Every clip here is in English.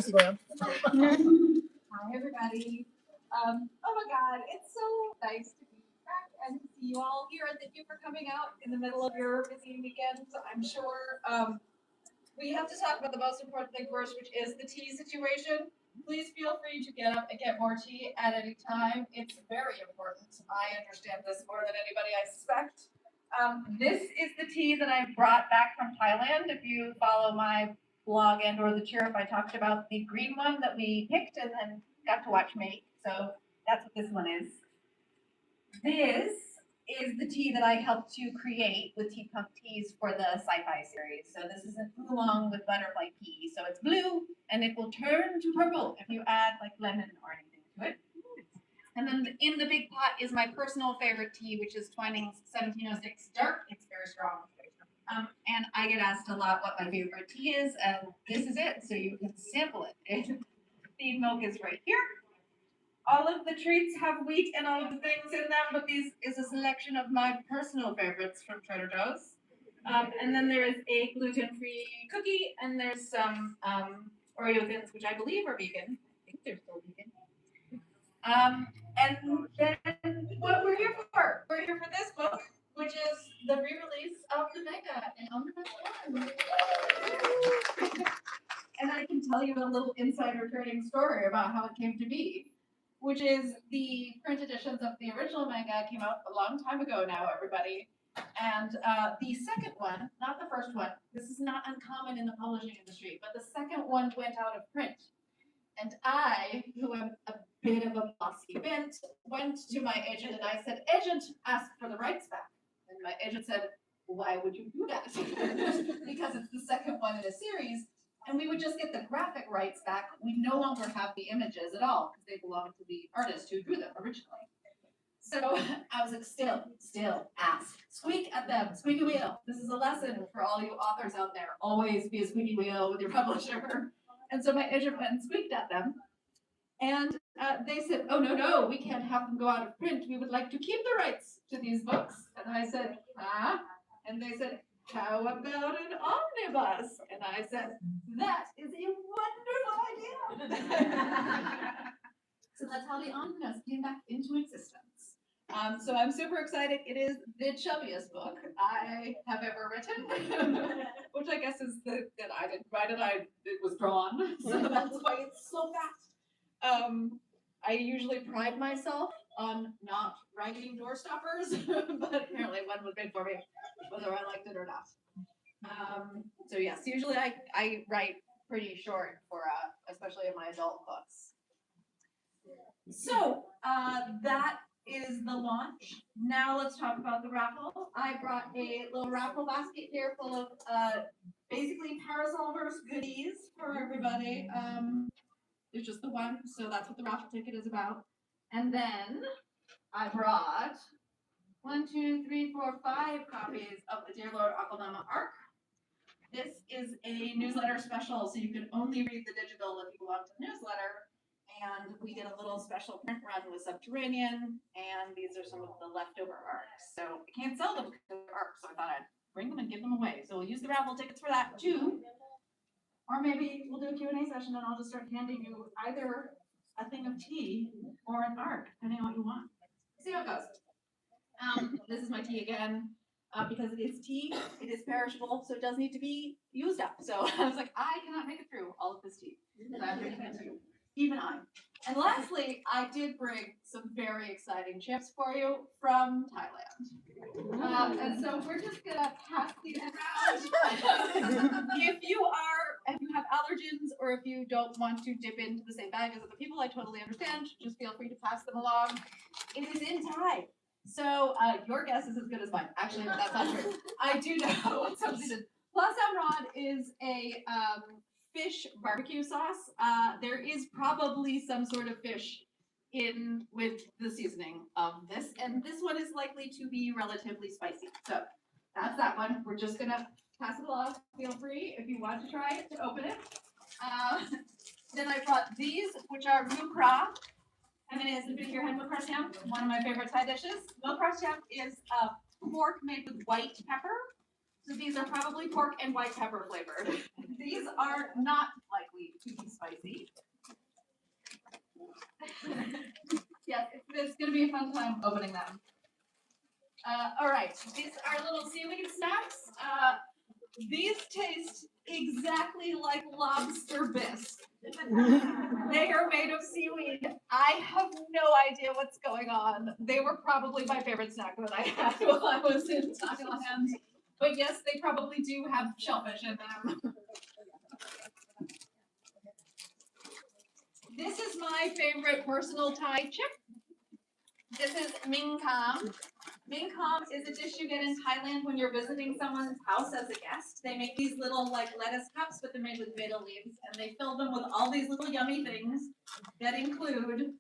Instagram. Hi, everybody. Oh my God, it's so nice to be back and see you all here. Thank you for coming out in the middle of your busy weekend. I'm sure we have to talk about the most important thing first, which is the tea situation. Please feel free to get up and get more tea at any time. It's very important. I understand this more than anybody, I suspect. This is the tea that I brought back from Thailand. If you follow my blog and or the Chirrup, I talked about the green one that we picked and then got to watch make. So that's what this one is. This is the tea that I helped to create with Teapot teas for the sci-fi series. So this is an oolong with butterfly pea. So it's blue and it will turn to purple if you add like lemon or anything to it. And then in the big pot is my personal favorite tea, which is Twinings 1706 Dark. It's very strong. And I get asked a lot what my favorite tea is, and this is it, so you can sample it. The milk is right here. All of the treats have wheat and all of the things in them, but this is a selection of my personal favorites from Trader Joe's. And then there is a gluten-free cookie, and there's some Oreo thins, which I believe are vegan. I think they're still vegan. And then what we're here for? We're here for this book, which is the re-release of the manga in omnibus form. And I can tell you a little insider trading story about how it came to be, which is the print editions of the original manga came out a long time ago now, everybody. And the second one, not the first one, this is not uncommon in the publishing industry, but the second one went out of print. And I, who am a bit of a bossy bint, went to my agent and I said, "Agent, ask for the rights back." And my agent said, "Why would you do that?" Because it's the second one in a series, and we would just get the graphic rights back. We no longer have the images at all because they belong to the artist who drew them originally. So I was like, still ask. Squeak at them, squeaky wheel. This is a lesson for all you authors out there. Always be a squeaky wheel with your publisher. And so my agent went and squeaked at them. And they said, "Oh, no, we can't have them go out of print. We would like to keep the rights to these books." And I said, "Ah?" And they said, "How about an omnibus?" And I said, "That is a wonderful idea." So that's how the omnibus came back into existence. So I'm super excited. It is the chubbiest book I have ever written, which I guess is that I didn't write it. It was drawn, so that's why it's so fat. I usually pride myself on not writing door stoppers, but apparently one was made for me, whether I liked it or not. So yes, usually I write pretty short for especially in my adult books. So that is the launch. Now let's talk about the raffle. I brought a little raffle basket here full of basically Parasolverse goodies for everybody. There's just the one, so that's what the raffle ticket is about. And then I brought 1, 2, 3, 4, 5 copies of the Dear Lord Aqualama ARC. This is a newsletter special, so you can only read the digital if you belong to the newsletter. And we did a little special print run with Subterranean, and these are some of the leftover arcs. So I can't sell them because they're arcs, so I thought I'd bring them and give them away. So we'll use the raffle tickets for that too. Or maybe we'll do a Q&A session and I'll just start handing you either a thing of tea or an arc, depending on what you want. See how it goes. This is my tea again. Because it is tea, it is perishable, so it does need to be used up. So I was like, I cannot make it through all of this tea. So I'm bringing it to you. Even I. And lastly, I did bring some very exciting chips for you from Thailand. And so we're just gonna pass these around. If you have allergens or if you don't want to dip into the same bag as other people, I totally understand. Just feel free to pass them along. It is in Thai. So your guess is as good as mine. Actually, that's not true. I do know what something is. Plus Amrod is a fish barbecue sauce. There is probably some sort of fish in with the seasoning of this, and this one is likely to be relatively spicy. So that's that one. We're just gonna pass it along. Feel free if you want to try it to open it. Then I brought these, which are mukra. I mean, it's a big your head mukra, one of my favorite Thai dishes. Mukra is pork made with white pepper. So these are probably pork and white pepper flavored. These are not likely to be spicy. spicy. Yes, it's going to be a fun time opening them. All right, these are little seaweed snacks. These taste exactly like lobster bisque. They are made of seaweed. I have no idea what's going on. They were probably my favorite snack that I had while I was in Thailand. But yes, they probably do have shellfish in them. This is my favorite personal Thai chip. This is Ming Kam. Ming Kam is a dish you get in Thailand when you're visiting someone's house as a guest. They make these little like lettuce cups, but they're made with betel leaves, and they fill them with all these little yummy things that include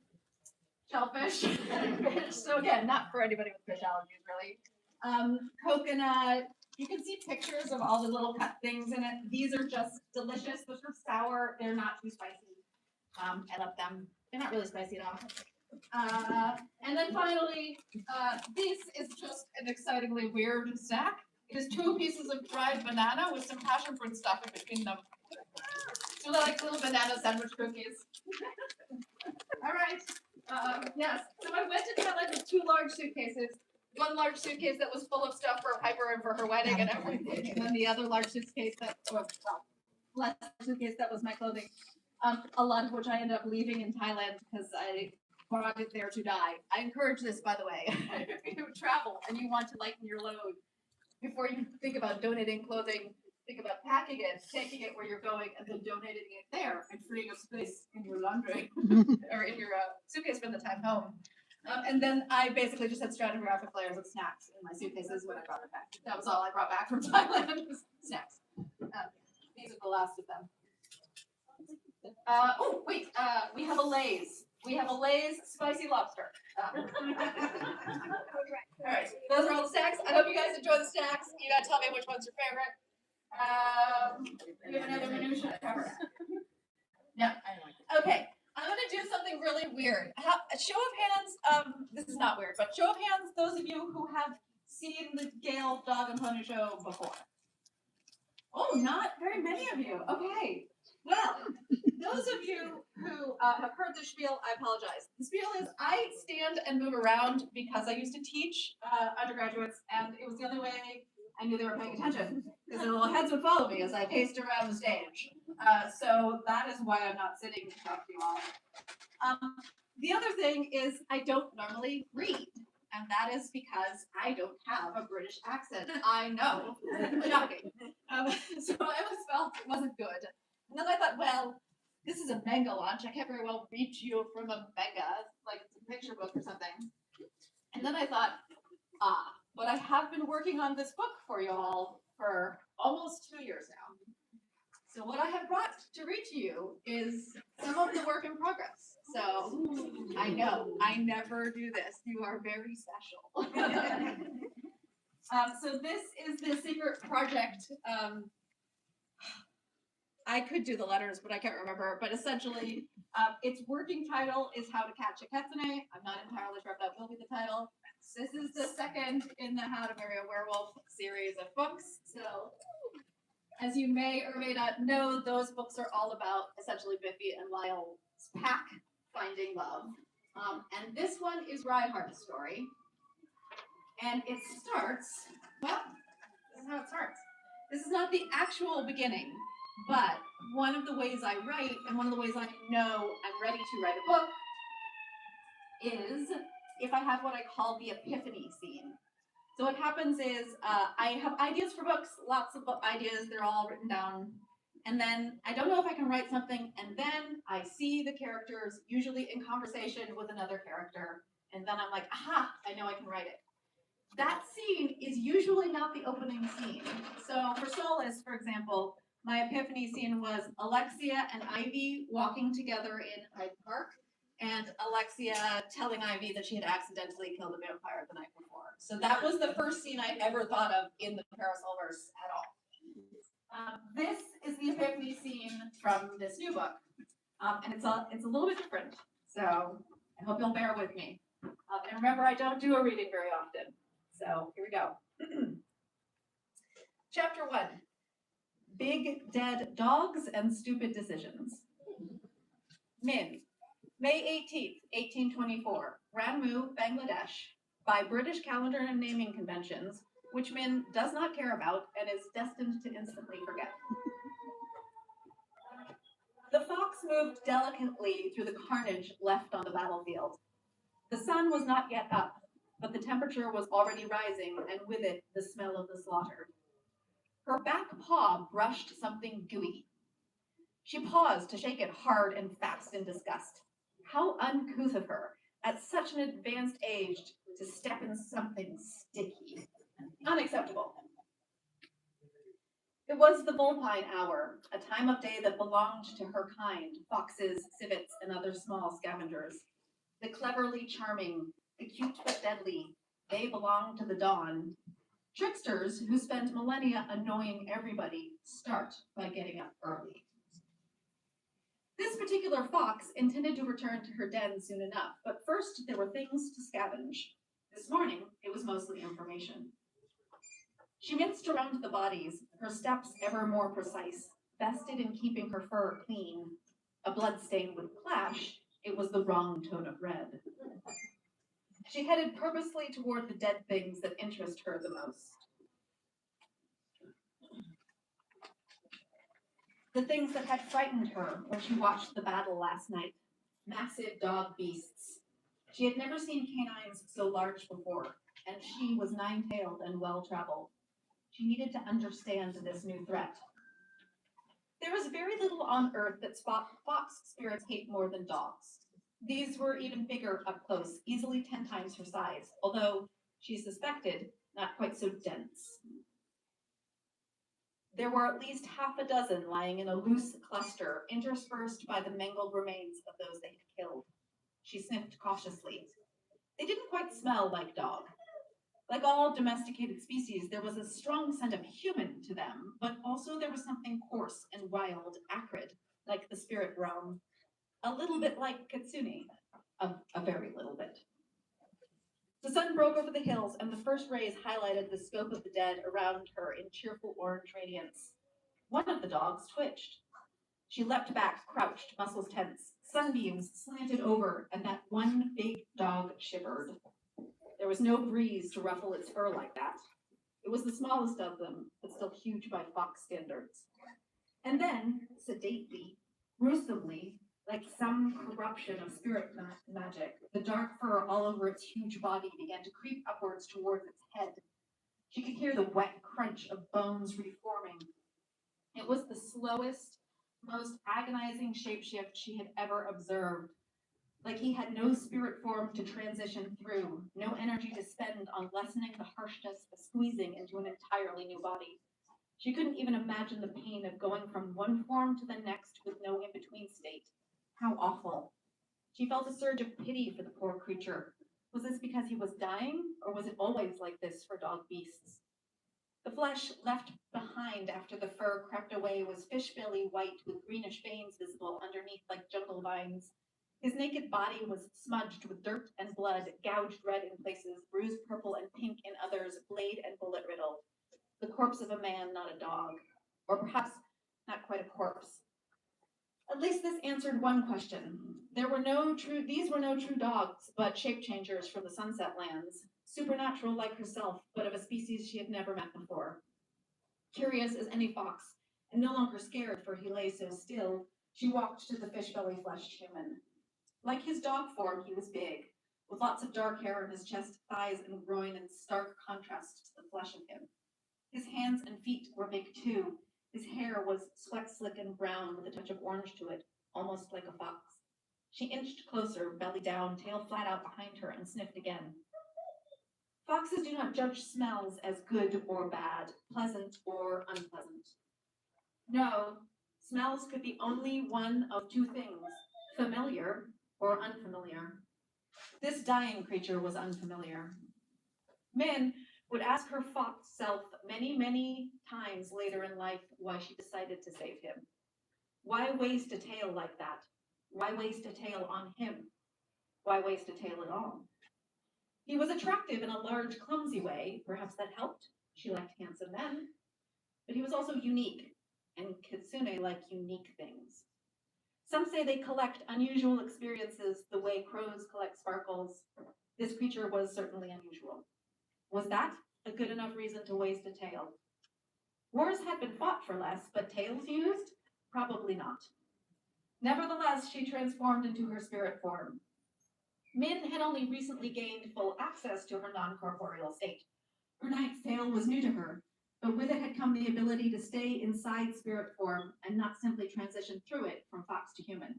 shellfish and fish. So again, not for anybody with fish allergies, really. Coconut. You can see pictures of all the little cut things in it. These are just delicious. They're sort of sour. They're not too spicy. I love them. They're not really spicy at all. And then finally, this is just an excitingly weird snack. It is 2 pieces of dried banana with some passion fruit stuff in between them. So they're like little banana sandwich cookies. All right. Yes. So I went to Thailand with 2 large suitcases. One large suitcase that was full of stuff for Piper and for her wedding and everything, and then the other large suitcase that, less suitcase that was my clothing. A lot of which I ended up leaving in Thailand because I brought it there to die. I encourage this, by the way. If you travel and you want to lighten your load, before you think about donating clothing, think about packing it, taking it where you're going, and then donating it there and freeing up space in your laundry or in your suitcase for the time home. And then I basically just had stratigraphic layers of snacks in my suitcases when I brought it back. That was all I brought back from Thailand was snacks. These are the last of them. Oh, wait, we have a Lay's. We have a Lay's spicy lobster. All right, those are all the snacks. I hope you guys enjoy the snacks. You gotta tell me which one's your favorite. We have another minutia to cover. Yeah. Okay, I'm gonna do something really weird. A show of hands, this is not weird, but show of hands, those of you who have seen the Gail Dog and Pony Show before. Oh, not very many of you. Okay. Well, those of you who have heard the spiel, I apologize. The spiel is I stand and move around because I used to teach undergraduates, and it was the only way I knew they were paying attention, because their little heads would follow me as I paced around the stage. So that is why I'm not sitting to talk to you all. The other thing is I don't normally read, and that is because I don't have a British accent. I know. Shocking. So I always felt it wasn't good. And then I thought, well, this is a manga launch. I can't very well read to you from a manga, like it's a picture book or something. And then I thought, but I have been working on this book for you all for almost 2 years now. So what I have brought to read to you is some of the work in progress. So I know, I never do this. You are very special. So this is the secret project. I could do the letters, but I can't remember. But essentially, its working title is How to Catch a Kitsune. I'm not entirely sure if that will be the title. This is the second in the How to Marry a Werewolf series of books. So, as you may or may not know, those books are all about essentially Biffy and Lyle's pack finding love. And this one is Reinhardt's story. And it starts, well, this is how it starts. This is not the actual beginning. But one of the ways I write, and one of the ways I know I'm ready to write a book, is if I have what I call the epiphany scene. So what happens is I have ideas for books, lots of book ideas, they're all written down. And then I don't know if I can write something, and then I see the characters, usually in conversation with another character, and then I'm like, aha, I know I can write it. That scene is usually not the opening scene. So for Soulless, for example, my epiphany scene was Alexia and Ivy walking together in Hyde Park, and Alexia telling Ivy that she had accidentally killed a vampire the night before. So that was the first scene I ever thought of in the Parasolverse at all. This is the epiphany scene from this new book, and it's a little bit different. So I hope you'll bear with me. And remember, I don't do a reading very often. So here we go. Chapter 1. Big Dead Dogs and Stupid Decisions. Min, May 18th, 1824, Ramu, Bangladesh, by British calendar and naming conventions, which Min does not care about and is destined to instantly forget. The fox moved delicately through the carnage left on the battlefield. The sun was not yet up, but the temperature was already rising, and with it, the smell of the slaughter. Her back paw brushed something gooey. She paused to shake it hard and fast in disgust. How uncouth of her, at such an advanced age, to step in something sticky. Unacceptable. It was the vulpine hour, a time of day that belonged to her kind, foxes, civets, and other small scavengers. The cleverly charming, the cute but deadly, they belong to the dawn. Tricksters who spend millennia annoying everybody start by getting up early. This particular fox intended to return to her den soon enough, but first there were things to scavenge. This morning, it was mostly information. She minced around the bodies, her steps ever more precise, vested in keeping her fur clean. A bloodstain would clash, it was the wrong tone of red. She headed purposely toward the dead things that interest her the most. The things that had frightened her when she watched the battle last night. Massive dog beasts. She had never seen canines so large before, and she was nine-tailed and well-traveled. She needed to understand this new threat. There is very little on Earth that fox spirits hate more than dogs. These were even bigger up close, easily 10 times her size, although, she suspected, not quite so dense. There were at least half a dozen lying in a loose cluster, interspersed by the mangled remains of those they had killed. She sniffed cautiously. They didn't quite smell like dog. Like all domesticated species, there was a strong scent of human to them, but also there was something coarse and wild, acrid, like the spirit realm. A little bit like Kitsune. A very little bit. The sun broke over the hills, and the first rays highlighted the scope of the dead around her in cheerful orange radiance. One of the dogs twitched. She leapt back, crouched, muscles tense. Sunbeams slanted over, and that one big dog shivered. There was no breeze to ruffle its fur like that. It was the smallest of them, but still huge by fox standards. And then, sedately, gruesomely, like some corruption of spirit magic, the dark fur all over its huge body began to creep upwards towards its head. She could hear the wet crunch of bones reforming. It was the slowest, most agonizing shapeshift she had ever observed. Like he had no spirit form to transition through, no energy to spend on lessening the harshness of squeezing into an entirely new body. She couldn't even imagine the pain of going from one form to the next with no in-between state. How awful. She felt a surge of pity for the poor creature. Was this because he was dying, or was it always like this for dog beasts? The flesh left behind after the fur crept away was fish-belly white with greenish veins visible underneath like jungle vines. His naked body was smudged with dirt and blood, gouged red in places, bruised purple and pink in others, blade and bullet riddled. The corpse of a man, not a dog. Or perhaps not quite a corpse. At least this answered one question. These were no true dogs, but shape-changers from the Sunset Lands, supernatural like herself, but of a species she had never met before. Curious as any fox, and no longer scared for he lay so still, she walked to the fish-belly-fleshed human. Like his dog form, he was big, with lots of dark hair on his chest, thighs, and groin in stark contrast to the flesh of him. His hands and feet were big too. His hair was sweat-slick and brown with a touch of orange to it, almost like a fox. She inched closer, belly down, tail flat out behind her, and sniffed again. Foxes do not judge smells as good or bad, pleasant or unpleasant. No, smells could be only one of two things, familiar or unfamiliar. This dying creature was unfamiliar. Min would ask her fox self many, many times later in life why she decided to save him. Why waste a tail like that? Why waste a tail on him? Why waste a tail at all? He was attractive in a large, clumsy way. Perhaps that helped. She liked handsome men. But he was also unique, and Kitsune like unique things. Some say they collect unusual experiences the way crows collect sparkles. This creature was certainly unusual. Was that a good enough reason to waste a tail? Wars had been fought for less, but tails used? Probably not. Nevertheless, she transformed into her spirit form. Min had only recently gained full access to her non-corporeal state. Her ninth tail was new to her, but with it had come the ability to stay inside spirit form and not simply transition through it from fox to human.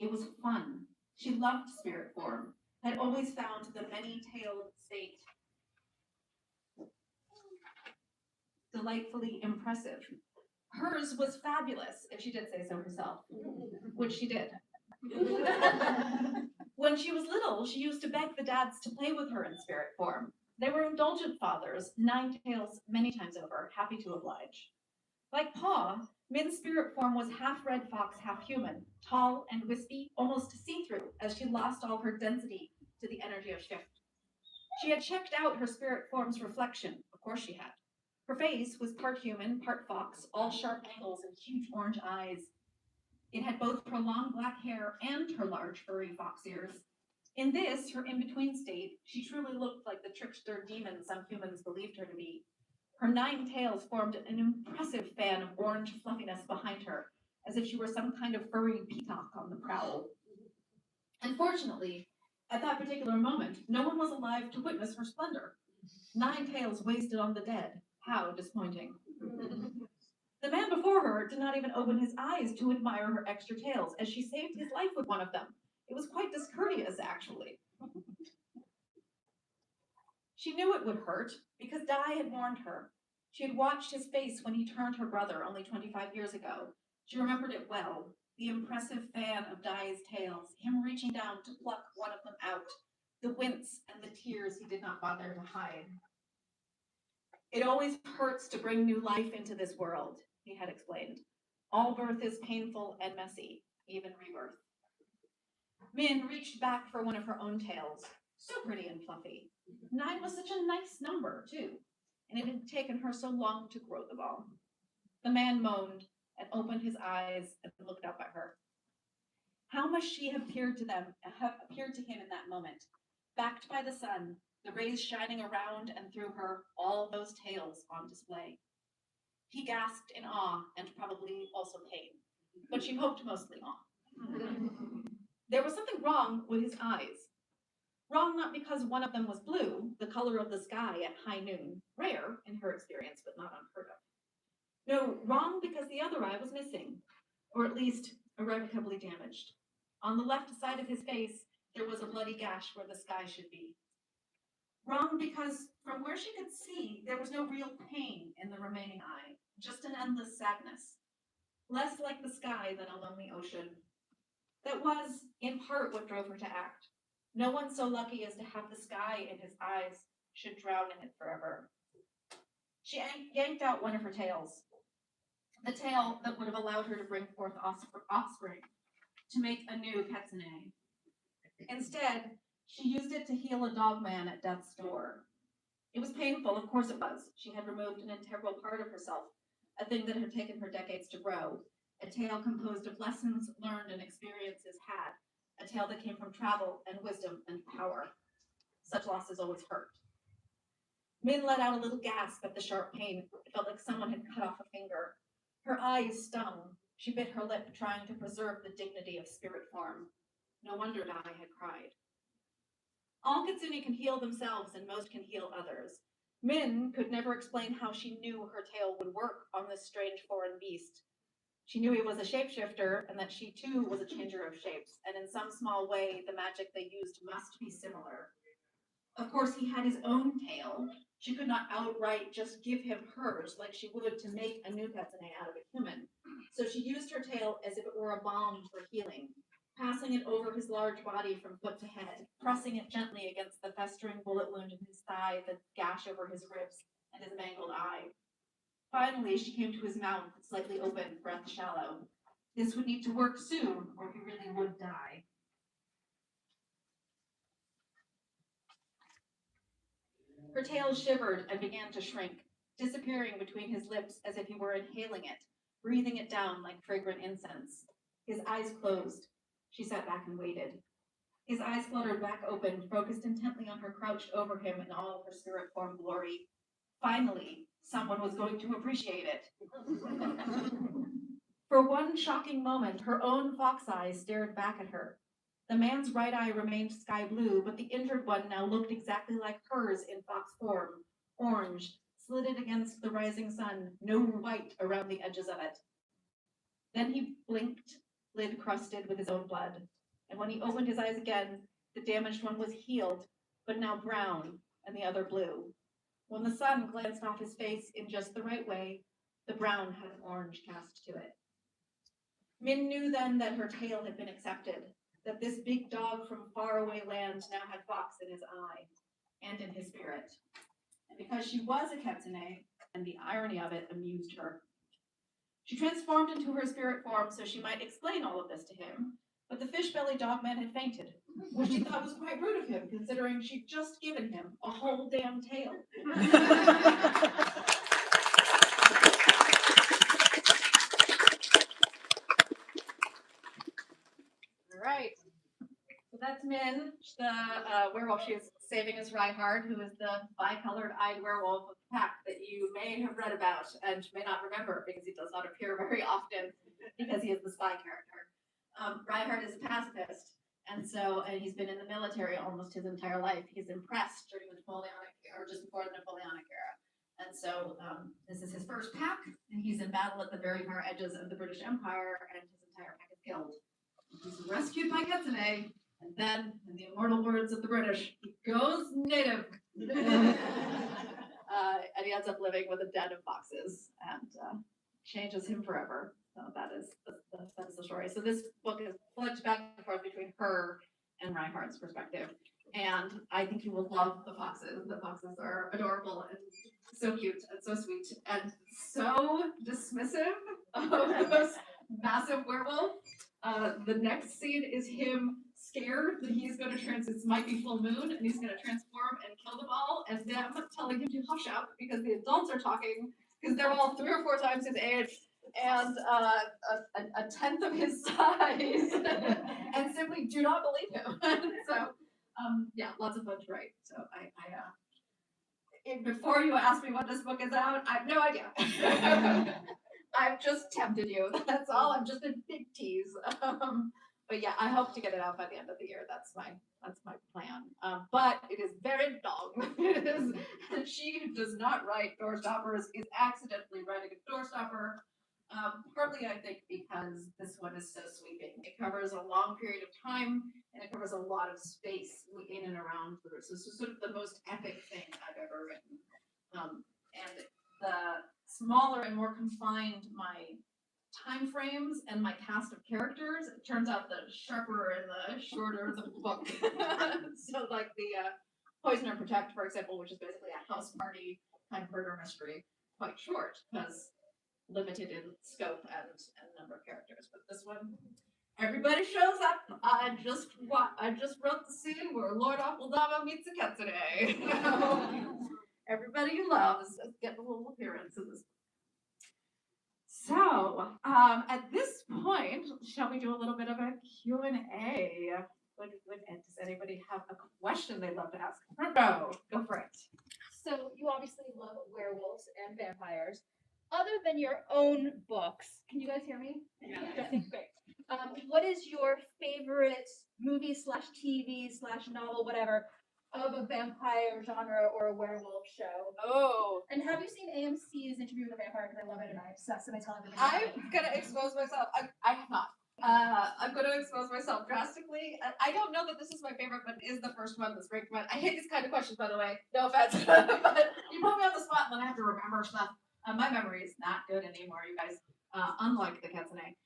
It was fun. She loved spirit form, had always found the many-tailed state delightfully impressive. Hers was fabulous, if she did say so herself, which she did. When she was little, she used to beg the dads to play with her in spirit form. They were indulgent fathers, nine tails many times over, happy to oblige. Like Pa, Min's spirit form was half red fox, half human, tall and wispy, almost see-through, as she lost all her density to the energy of shift. She had checked out her spirit form's reflection. Of course she had. Her face was part human, part fox, all sharp angles and huge orange eyes. It had both her long black hair and her large furry fox ears. In this, her in-between state, she truly looked like the trickster demon some humans believed her to be. Her nine tails formed an impressive fan of orange fluffiness behind her, as if she were some kind of furry peacock on the prowl. Unfortunately, at that particular moment, no one was alive to witness her splendor. Nine tails wasted on the dead. How disappointing. The man before her did not even open his eyes to admire her extra tails, as she saved his life with one of them. It was quite discourteous, actually. She knew it would hurt, because Di had warned her. She had watched his face when he turned her brother only 25 years ago. She remembered it well, the impressive fan of Di's tails, him reaching down to pluck one of them out, the wince and the tears he did not bother to hide. It always hurts to bring new life into this world, he had explained. All birth is painful and messy, even rebirth. Min reached back for one of her own tails, so pretty and fluffy. 9 was such a nice number, too, and it had taken her so long to grow the ball. The man moaned and opened his eyes and looked up at her. How must she have appeared to him in that moment, backed by the sun, the rays shining around and through her, all those tails on display. He gasped in awe and probably also pain, but she hoped mostly awe. There was something wrong with his eyes. Wrong not because one of them was blue, the color of the sky at high noon, rare in her experience, but not unheard of. No, wrong because the other eye was missing, or at least irrevocably damaged. On the left side of his face, there was a bloody gash where the sky should be. Wrong because from where she could see, there was no real pain in the remaining eye, just an endless sadness. Less like the sky than a lonely ocean. That was, in part, what drove her to act. No one so lucky as to have the sky in his eyes should drown in it forever. She yanked out one of her tails, the tail that would have allowed her to bring forth offspring, to make a new Ketsune. Instead, she used it to heal a dog man at death's door. It was painful, of course it was. She had removed an integral part of herself, a thing that had taken her decades to grow, a tale composed of lessons learned and experiences had, a tale that came from travel and wisdom and power. Such losses always hurt. Min let out a little gasp at the sharp pain. It felt like someone had cut off a finger. Her eyes stung. She bit her lip, trying to preserve the dignity of spirit form. No wonder Dai had cried. All Kitsune can heal themselves, and most can heal others. Min could never explain how she knew her tail would work on this strange foreign beast. She knew he was a shapeshifter, and that she too was a changer of shapes, and in some small way, the magic they used must be similar. Of course, he had his own tail. She could not outright just give him hers like she would to make a new Ketsune out of a human. So she used her tail as if it were a balm for healing, passing it over his large body from foot to head, pressing it gently against the festering bullet wound in his thigh, the gash over his ribs, and his mangled eye. Finally, she came to his mouth, slightly open, breath shallow. This would need to work soon, or he really would die. Her tail shivered and began to shrink, disappearing between his lips as if he were inhaling it, breathing it down like fragrant incense. His eyes closed. She sat back and waited. His eyes fluttered back open, focused intently on her crouched over him in all of her spirit form glory. Finally, someone was going to appreciate it. For one shocking moment, her own fox eyes stared back at her. The man's right eye remained sky blue, but the injured one now looked exactly like hers in fox form, orange, slitted against the rising sun, no white around the edges of it. Then he blinked, lid crusted with his own blood. And when he opened his eyes again, the damaged one was healed, but now brown, and the other blue. When the sun glanced off his face in just the right way, the brown had an orange cast to it. Min knew then that her tale had been accepted, that this big dog from faraway land now had fox in his eye and in his spirit. And because she was a kitsune, and the irony of it amused her. She transformed into her spirit form so she might explain all of this to him, but the fish-bellied dogman had fainted, which she thought was quite rude of him, considering she'd just given him a whole damn tail. All right. So that's Min, the werewolf. She's saving as Reinhard, who is the bicolored-eyed werewolf of the pack that you may have read about and may not remember because he does not appear very often because he is the spy character. Reinhard is a pacifist, and he's been in the military almost his entire life. He's impressed during the Napoleonic, or just before the Napoleonic era. And so this is his first pack, and he's in battle at the very far edges of the British Empire, and his entire pack is killed. He's rescued by Kitsune, and then, in the immortal words of the British, he goes native. And he ends up living with a den of foxes, and changes him forever. So that is the story. So this book is flipped back and forth between her and Reinhardt's perspective. And I think you will love the foxes. The foxes are adorable and so cute and so sweet and so dismissive of this massive werewolf. The next scene is him scared that he's going to it might be full moon, and he's going to transform and kill them all, and them telling him to hush up because the adults are talking, because they're all 3 or 4 times his age and a tenth of his size, and simply do not believe him. So, yeah, lots of fun to write. So before you ask me what this book is about, I have no idea. I've just tempted you. That's all. I'm just a big tease. But yeah, I hope to get it out by the end of the year. That's my plan. But it is very long. She who does not write doorstoppers is accidentally writing a doorstopper. Partly, I think, because this one is so sweeping. It covers a long period of time, and it covers a lot of space in and around the room. So this is sort of the most epic thing I've ever written. And the smaller and more confined my time frames and my cast of characters, it turns out the sharper and the shorter the book. So like the Poison and Protect, for example, which is basically a house party kind of murder mystery, quite short because limited in scope and number of characters. But this one, everybody shows up. I just wrote the scene where Lord Aquildava meets a kitsune. Everybody you love is getting a little appearance in this. So, at this point, shall we do a little bit of a Q&A? Does anybody have a question they'd love to ask? No, go for it. So, you obviously love werewolves and vampires. Other than your own books, can you guys hear me? Yeah. Great. What is your favorite movie / TV / novel, whatever, of a vampire genre or a werewolf show? Oh. And have you seen AMC's Interview with a Vampire? Because I love it and I obsess and I tell everybody. I'm gonna expose myself. I have not. I'm gonna expose myself drastically. I don't know that this is my favorite, but it is the first one that's great. I hate these kind of questions, by the way. No offense, but you put me on the spot, and then I have to remember stuff. My memory is not good anymore, you guys. Unlike the Kitsune.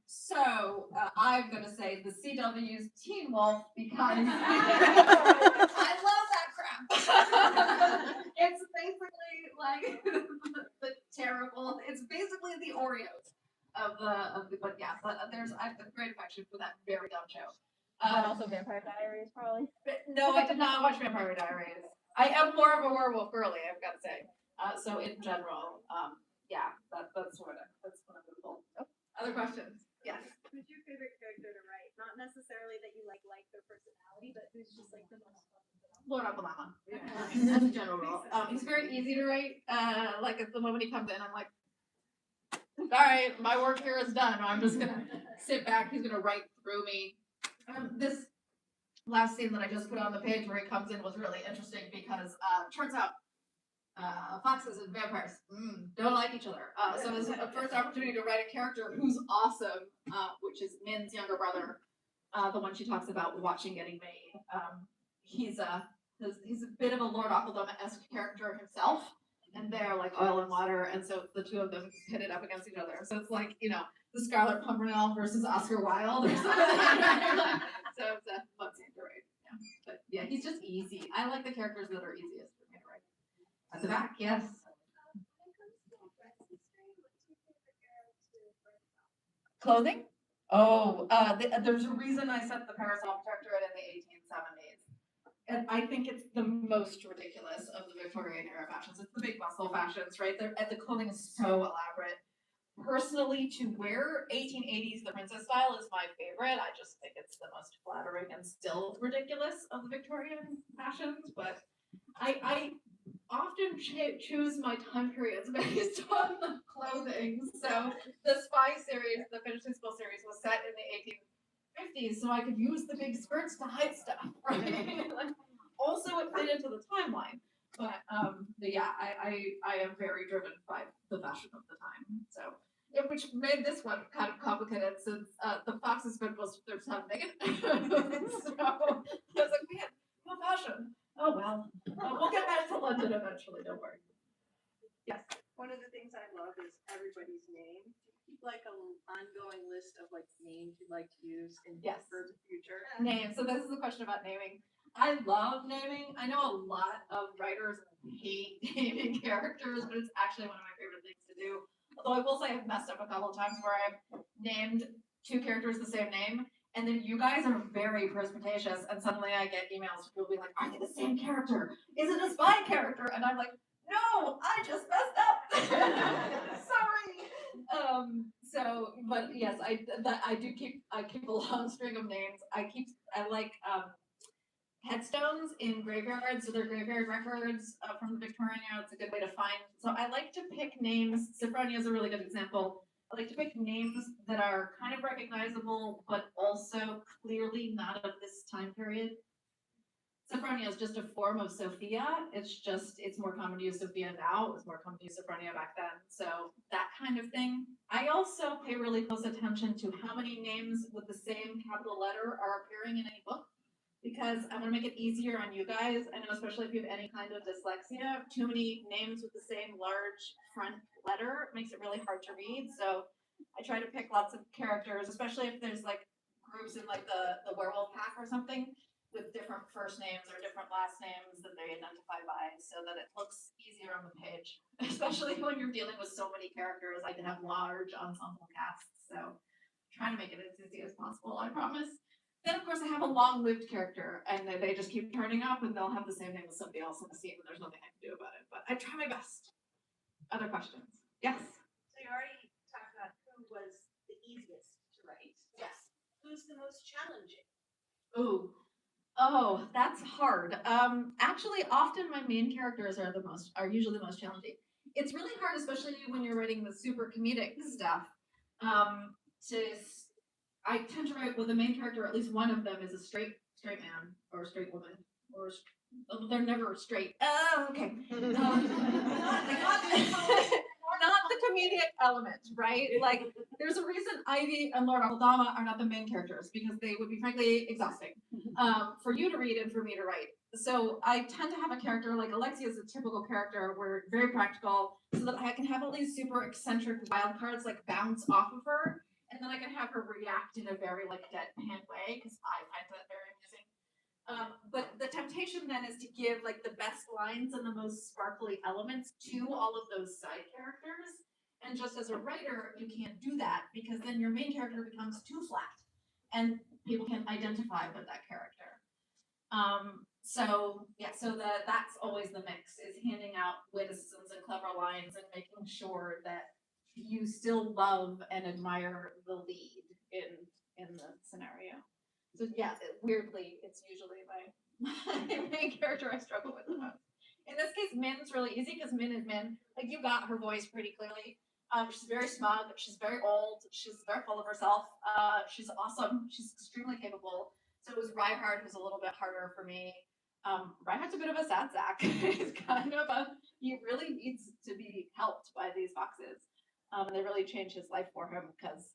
So I'm gonna say the CW's Teen Wolf because I love that crap. It's basically like the terrible. It's basically the Oreos of the. But yeah, I have a great affection for that very dumb show. But also Vampire Diaries, probably. No, I did not watch Vampire Diaries. I am more of a werewolf girly, I've got to say. So in general, yeah, that's one of the cool. Other questions? Yes. Who's your favorite character to write? Not necessarily that you like their personality, but who's just like the most fun to put on? Lord Abalama. As a general rule. He's very easy to write. Like at the moment he comes in, I'm like, all right, my work here is done. I'm just gonna sit back. He's gonna write through me. This last scene that I just put on the page where he comes in was really interesting because turns out foxes and vampires don't like each other. So this is the first opportunity to write a character who's awesome, which is Min's younger brother, the one she talks about watching getting made. He's a bit of a Lord Aquildoma-esque character himself, and they're like oil and water, and so the two of them hit it up against each other. So it's like, you know, the Scarlet Pimpernel versus Oscar Wilde or something. So it's a fun scene to write. Yeah. But yeah, he's just easy. I like the characters that are easiest for me to write. At the back, yes. Clothing? Oh, there's a reason I set the Parasol Protectorate in the 1870s. And I think it's the most ridiculous of the Victorian era fashions. It's the big bustle fashions, right? The clothing is so elaborate. Personally, to wear 1880s, the princess style is my favorite. I just think it's the most flattering and still ridiculous of the Victorian fashions. But I often choose my time periods based on the clothing. So the Spy series, the Finishing School series, was set in the 1850s, so I could use the big skirts to hide stuff, right? Like, also, it fit into the timeline. But yeah, I am very driven by the fashion of the time. So, yeah, which made this one kind of complicated since the foxes spent most of their time naked. So I was like, man, no fashion. Oh well, we'll get back to London eventually. Don't worry. Yes. One of the things I love is everybody's name. Do you keep like an ongoing list of like names you'd like to use in Yes. for the future? Name. So this is a question about naming. I love naming. I know a lot of writers hate naming characters, but it's actually one of my favorite things to do. Although I will say I've messed up a couple of times where I've named two characters the same name, and then you guys are very perspicacious, and suddenly I get emails from people being like, "Are they the same character? Is it a spy character?" And I'm like, "No, I just messed up. Sorry." So, but yes, I keep a long string of names. I like headstones in graveyards, so they're graveyard records from the Victorian era. It's a good way to find. So I like to pick names. Sophronia is a really good example. I like to pick names that are kind of recognizable, but also clearly not of this time period. Sophronia is just a form of Sophia. It's more common to use Sophia now. It was more common to use Sophronia back then. So that kind of thing. I also pay really close attention to how many names with the same capital letter are appearing in any book, because I want to make it easier on you guys. I know, especially if you have any kind of dyslexia, too many names with the same large front letter makes it really hard to read. So I try to pick lots of characters, especially if there's like groups in like the werewolf pack or something with different first names or different last names that they identify by, so that it looks easier on the page, especially when you're dealing with so many characters. I can have large ensemble casts, so trying to make it as easy as possible, I promise. Then, of course, I have a long-lived character, and they just keep turning up, and they'll have the same name as somebody else in the scene, and there's nothing I can do about it. But I try my best. Other questions? Yes? So you already talked about who was the easiest to write. Yes. Who's the most challenging? Ooh. Oh, that's hard. Actually, often my main characters are usually the most challenging. It's really hard, especially when you're writing the super comedic stuff. I tend to write with the main character, at least one of them is a straight man or a straight woman, or they're never straight. Okay. Not the comedic element, right? Like, there's a reason Ivy and Lord Aquildoma are not the main characters, because they would be frankly exhausting for you to read and for me to write. So I tend to have a character like Alexia is a typical character, where very practical, so that I can have all these super eccentric wild cards like bounce off of her, and then I can have her react in a very like deadpan way, because I find that very amusing. But the temptation then is to give like the best lines and the most sparkly elements to all of those side characters. And just as a writer, you can't do that, because then your main character becomes too flat and people can identify with that character. That's always the mix, is handing out witticisms and clever lines and making sure that you still love and admire the lead, in the scenario. So yeah, weirdly, it's usually my main character I struggle with the most. In this case, Min's really easy because Min is Min. Like, you got her voice pretty clearly. She's very smug. She's very old. She's very full of herself. She's awesome. She's extremely capable. So it was Reinhardt who's a little bit harder for me. Reinhardt's a bit of a sad sack. He's kind of he really needs to be helped by these foxes. And they really changed his life for him because,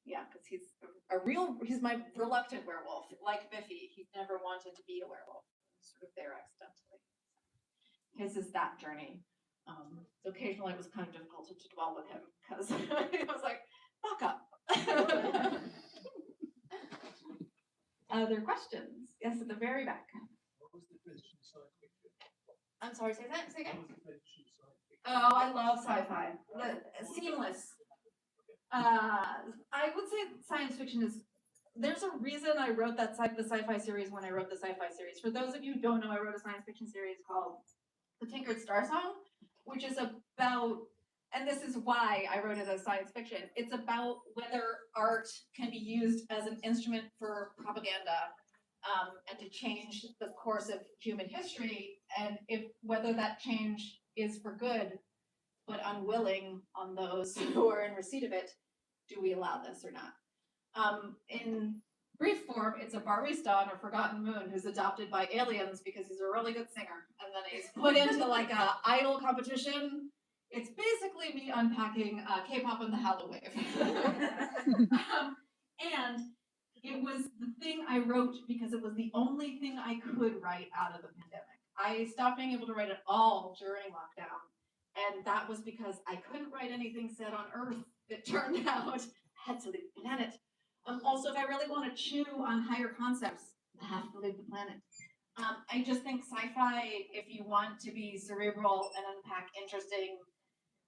because he's my reluctant werewolf. Like Biffy, he never wanted to be a werewolf. He's sort of there accidentally. His is that journey. So occasionally it was kind of difficult to dwell with him because I was like, fuck up. Other questions? Yes, at the very back. What was the question science fiction? I'm sorry, say that. Say again. What was the question science fiction? Oh, I love sci-fi. Seamless. I would say science fiction is. There's a reason I wrote the sci-fi series when I wrote the sci-fi series. For those of you who don't know, I wrote a science fiction series called The Tinkered Star Song, which is about, and this is why I wrote it as science fiction. It's about whether art can be used as an instrument for propaganda, and to change the course of human history, and whether that change is for good, but unwilling on those who are in receipt of it. Do we allow this or not? In brief form, it's a barista on a forgotten moon who's adopted by aliens because he's a really good singer, and then he's put into like a idol competition. It's basically me unpacking K-pop and the Halloween wave. And it was the thing I wrote because it was the only thing I could write out of the pandemic. I stopped being able to write at all during lockdown, and that was because I couldn't write anything set on Earth. It turned out I had to leave the planet. Also, if I really want to chew on higher concepts, I have to leave the planet. I just think sci-fi, if you want to be cerebral and unpack interesting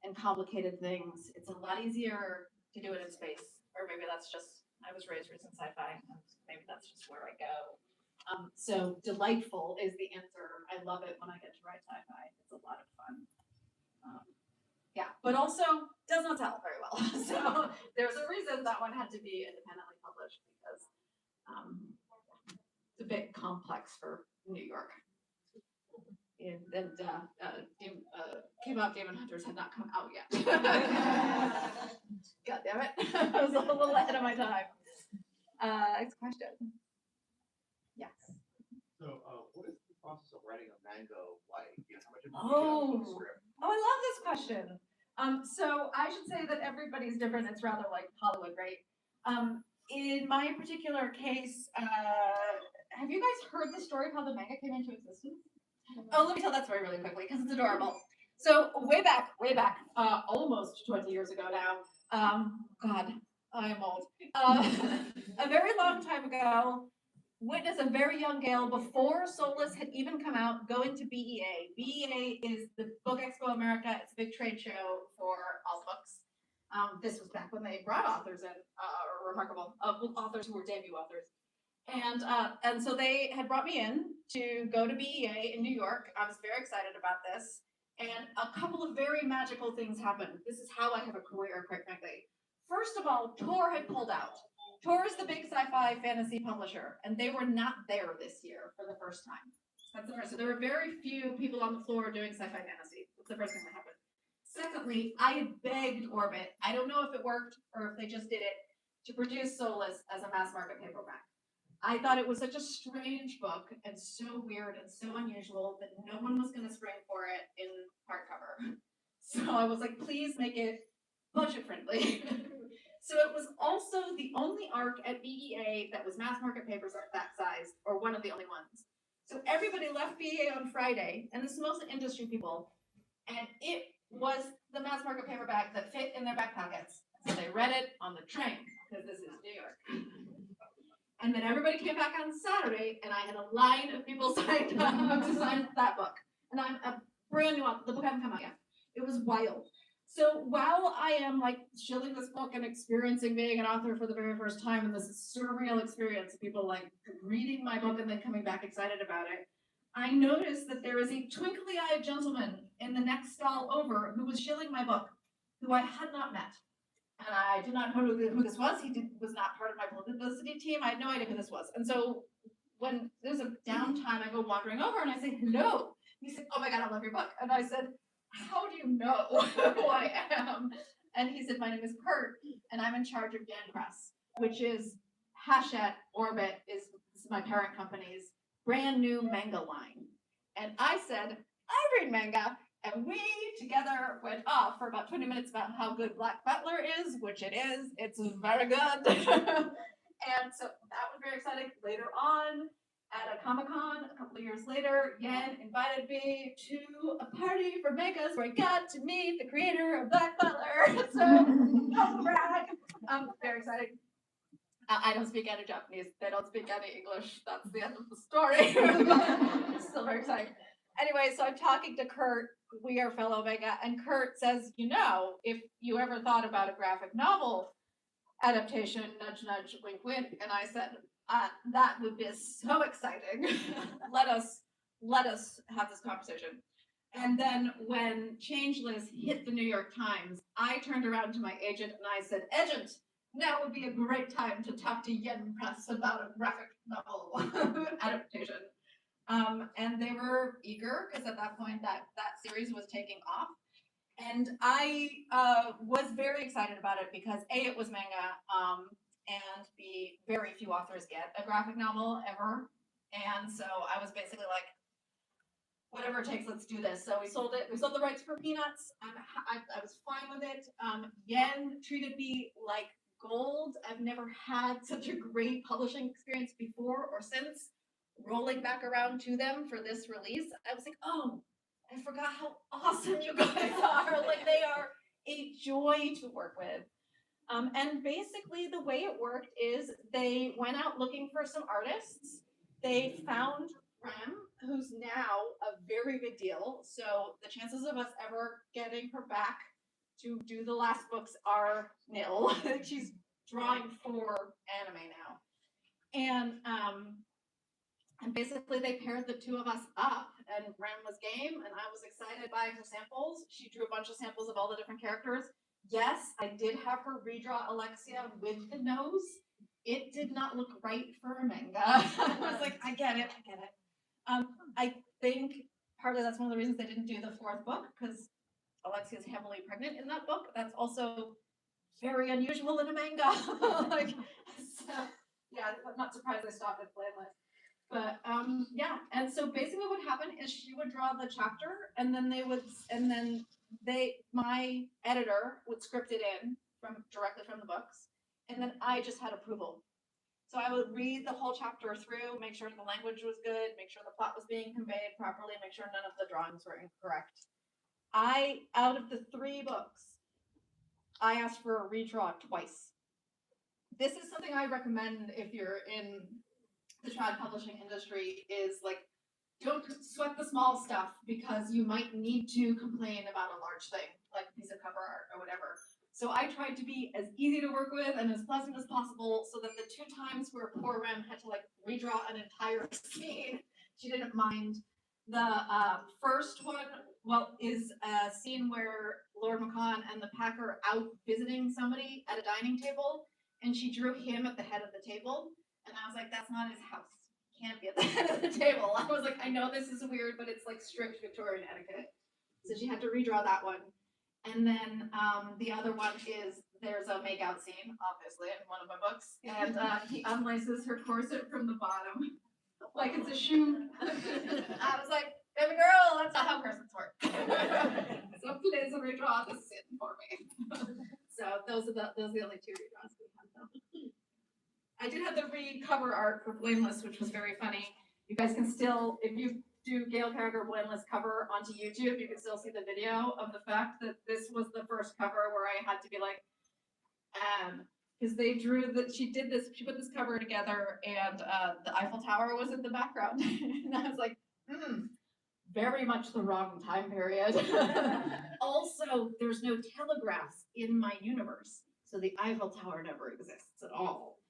and complicated things, it's a lot easier to do it in space. Or maybe that's just, I was raised in sci-fi, and maybe that's just where I go. So delightful is the answer. I love it when I get to write sci-fi. It's a lot of fun. But also does not sell very well. So there's a reason that one had to be independently published because it's a bit complex for New York. And K-pop Demon Hunters had not come out yet. God damn it. I was a little ahead of my time. Next question. Yes. So, what is the process of writing a mango like? You know, how much of Oh. a script? Oh, I love this question. So I should say that everybody's different. It's rather like Hollywood, right? In my particular case, have you guys heard the story of how the manga came into existence? Oh, let me tell that story really quickly because it's adorable. So way back, almost 20 years ago now. God, I am old. A very long time ago, witness a very young Gail before Soulless had even come out, going to BEA. BEA is the Book Expo America. It's a big trade show for all books. This was back when they brought authors in, remarkable authors who were debut authors. And so they had brought me in to go to BEA in New York. I was very excited about this. And a couple of very magical things happened. This is how I have a career, quite frankly. First of all, Tor had pulled out. Tor is the big sci-fi fantasy publisher, and they were not there this year for the first time. That's the first. So there were very few people on the floor doing sci-fi fantasy. That's the first thing that happened. Secondly, I had begged Orbit, I don't know if it worked or if they just did it, to produce Soulless as a mass market paperback. I thought it was such a strange book and so weird and so unusual that no one was going to spring for it in hardcover. So I was like, please make it budget friendly. So it was also the only arc at BEA that was mass market papers that size, or one of the only ones. So everybody left BEA on Friday, and this is mostly industry people, and it was the mass market paperback that fit in their back pockets. So they read it on the train, because this is New York. And then everybody came back on Saturday, and I had a line of people signed up to sign that book. And I'm a brand new author. The book hadn't come out yet. It was wild. So while I am like shilling this book and experiencing being an author for the very first time, and this surreal experience of people like reading my book and then coming back excited about it, I noticed that there is a twinkly-eyed gentleman in the next stall over who was shilling my book, who I had not met. And I did not know who this was. Was not part of my publicity team. I had no idea who this was. And so when there's a downtime, I go wandering over and I say, hello. He said, oh my God, I love your book. And I said, how do you know who I am? And he said, my name is Kurt, and I'm in charge of Dan Press, which is Hachette Orbit is my parent company's brand new manga line. And I said, I read manga. And we together went off for about 20 minutes about how good Black Butler is, which it is. It's very good. And so that was very exciting. Later on, at a Comic-Con a couple of years later, Yen invited me to a party for mangas where I got to meet the creator of Black Butler. So, humble brag. Very exciting. I don't speak any Japanese. They don't speak any English. That's the end of the story. It's still very exciting. Anyway, so I'm talking to Kurt. We are fellow manga, and Kurt says, you know, if you ever thought about a graphic novel adaptation, nudge, nudge, wink, wink, and I said, that would be so exciting. let us have this conversation. And then when Changeless hit the New York Times, I turned around to my agent and I said, agent, now would be a great time to talk to Yen Press about a graphic novel adaptation. And they were eager because at that point that series was taking off. And I was very excited about it because A, it was manga, and B, very few authors get a graphic novel ever. And so I was basically like, whatever it takes, let's do this. So we sold it. We sold the rights for peanuts. I was fine with it. Yen treated me like gold. I've never had such a great publishing experience before or since. Rolling back around to them for this release, I was like, oh, I forgot how awesome you guys are. Like, they are a joy to work with. And basically the way it worked is they went out looking for some artists. They found Rem, who's now a very big deal. So the chances of us ever getting her back to do the last books are nil. She's drawing for anime now. And basically they paired the two of us up, and Ren was game, and I was excited by her samples. She drew a bunch of samples of all the different characters. Yes, I did have her redraw Alexia with the nose. It did not look right for a manga. I was like, I get it. I think partly that's one of the reasons they didn't do the fourth book, because Alexia is heavily pregnant in that book. That's also very unusual in a manga. Yeah, I'm not surprised they stopped at Blameless. But yeah, and so basically what happened is she would draw the chapter, and then my editor would script it in directly from the books, and then I just had approval. So I would read the whole chapter through, make sure the language was good, make sure the plot was being conveyed properly, make sure none of the drawings were incorrect. Out of the 3 books, I asked for a redraw twice. This is something I recommend if you're in the trad publishing industry, is like, don't sweat the small stuff because you might need to complain about a large thing, like a piece of cover art or whatever. So I tried to be as easy to work with and as pleasant as possible, so that the 2 times where poor Rem had to like redraw an entire scene, she didn't mind. The first one, is a scene where Lord Macon and the pack are out visiting somebody at a dining table, and she drew him at the head of the table. And I was like, that's not his house. He can't be at the head of the table. I was like, I know this is weird, but it's like strict Victorian etiquette. So she had to redraw that one. And then the other one is, there's a makeout scene, obviously, in one of my books. And he unlaces her corset from the bottom, like it's a shoe. I was like, baby girl, that's not how corsets work. So please redraw this scene for me. So those are the only 2 redraws we have though. I did have the cover art for Blameless, which was very funny. You guys can still, if you do Gail Carriger Blameless cover onto YouTube, you can still see the video of the fact that this was the first cover where I had to be like, because they drew that she put this cover together, and the Eiffel Tower was in the background. And I was like, very much the wrong time period. Also, there's no telegraphs in my universe, so the Eiffel Tower never exists at all.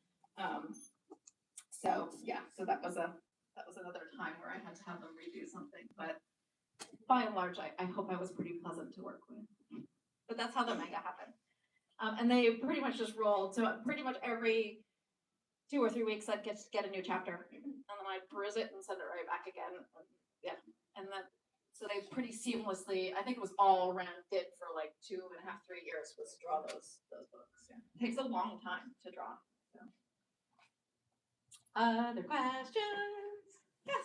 So yeah, so that was another time where I had to have them redo something, but by and large, I hope I was pretty pleasant to work with. But that's how the manga happened. And they pretty much just rolled. So pretty much every 2 or 3 weeks, I'd get a new chapter, and then I'd peruse it and send it right back again. And, yeah, and then so they pretty seamlessly. I think it was all around did for like 2.5, 3 years was draw those books. Yeah. It takes a long time to draw. So. Other questions? Yes.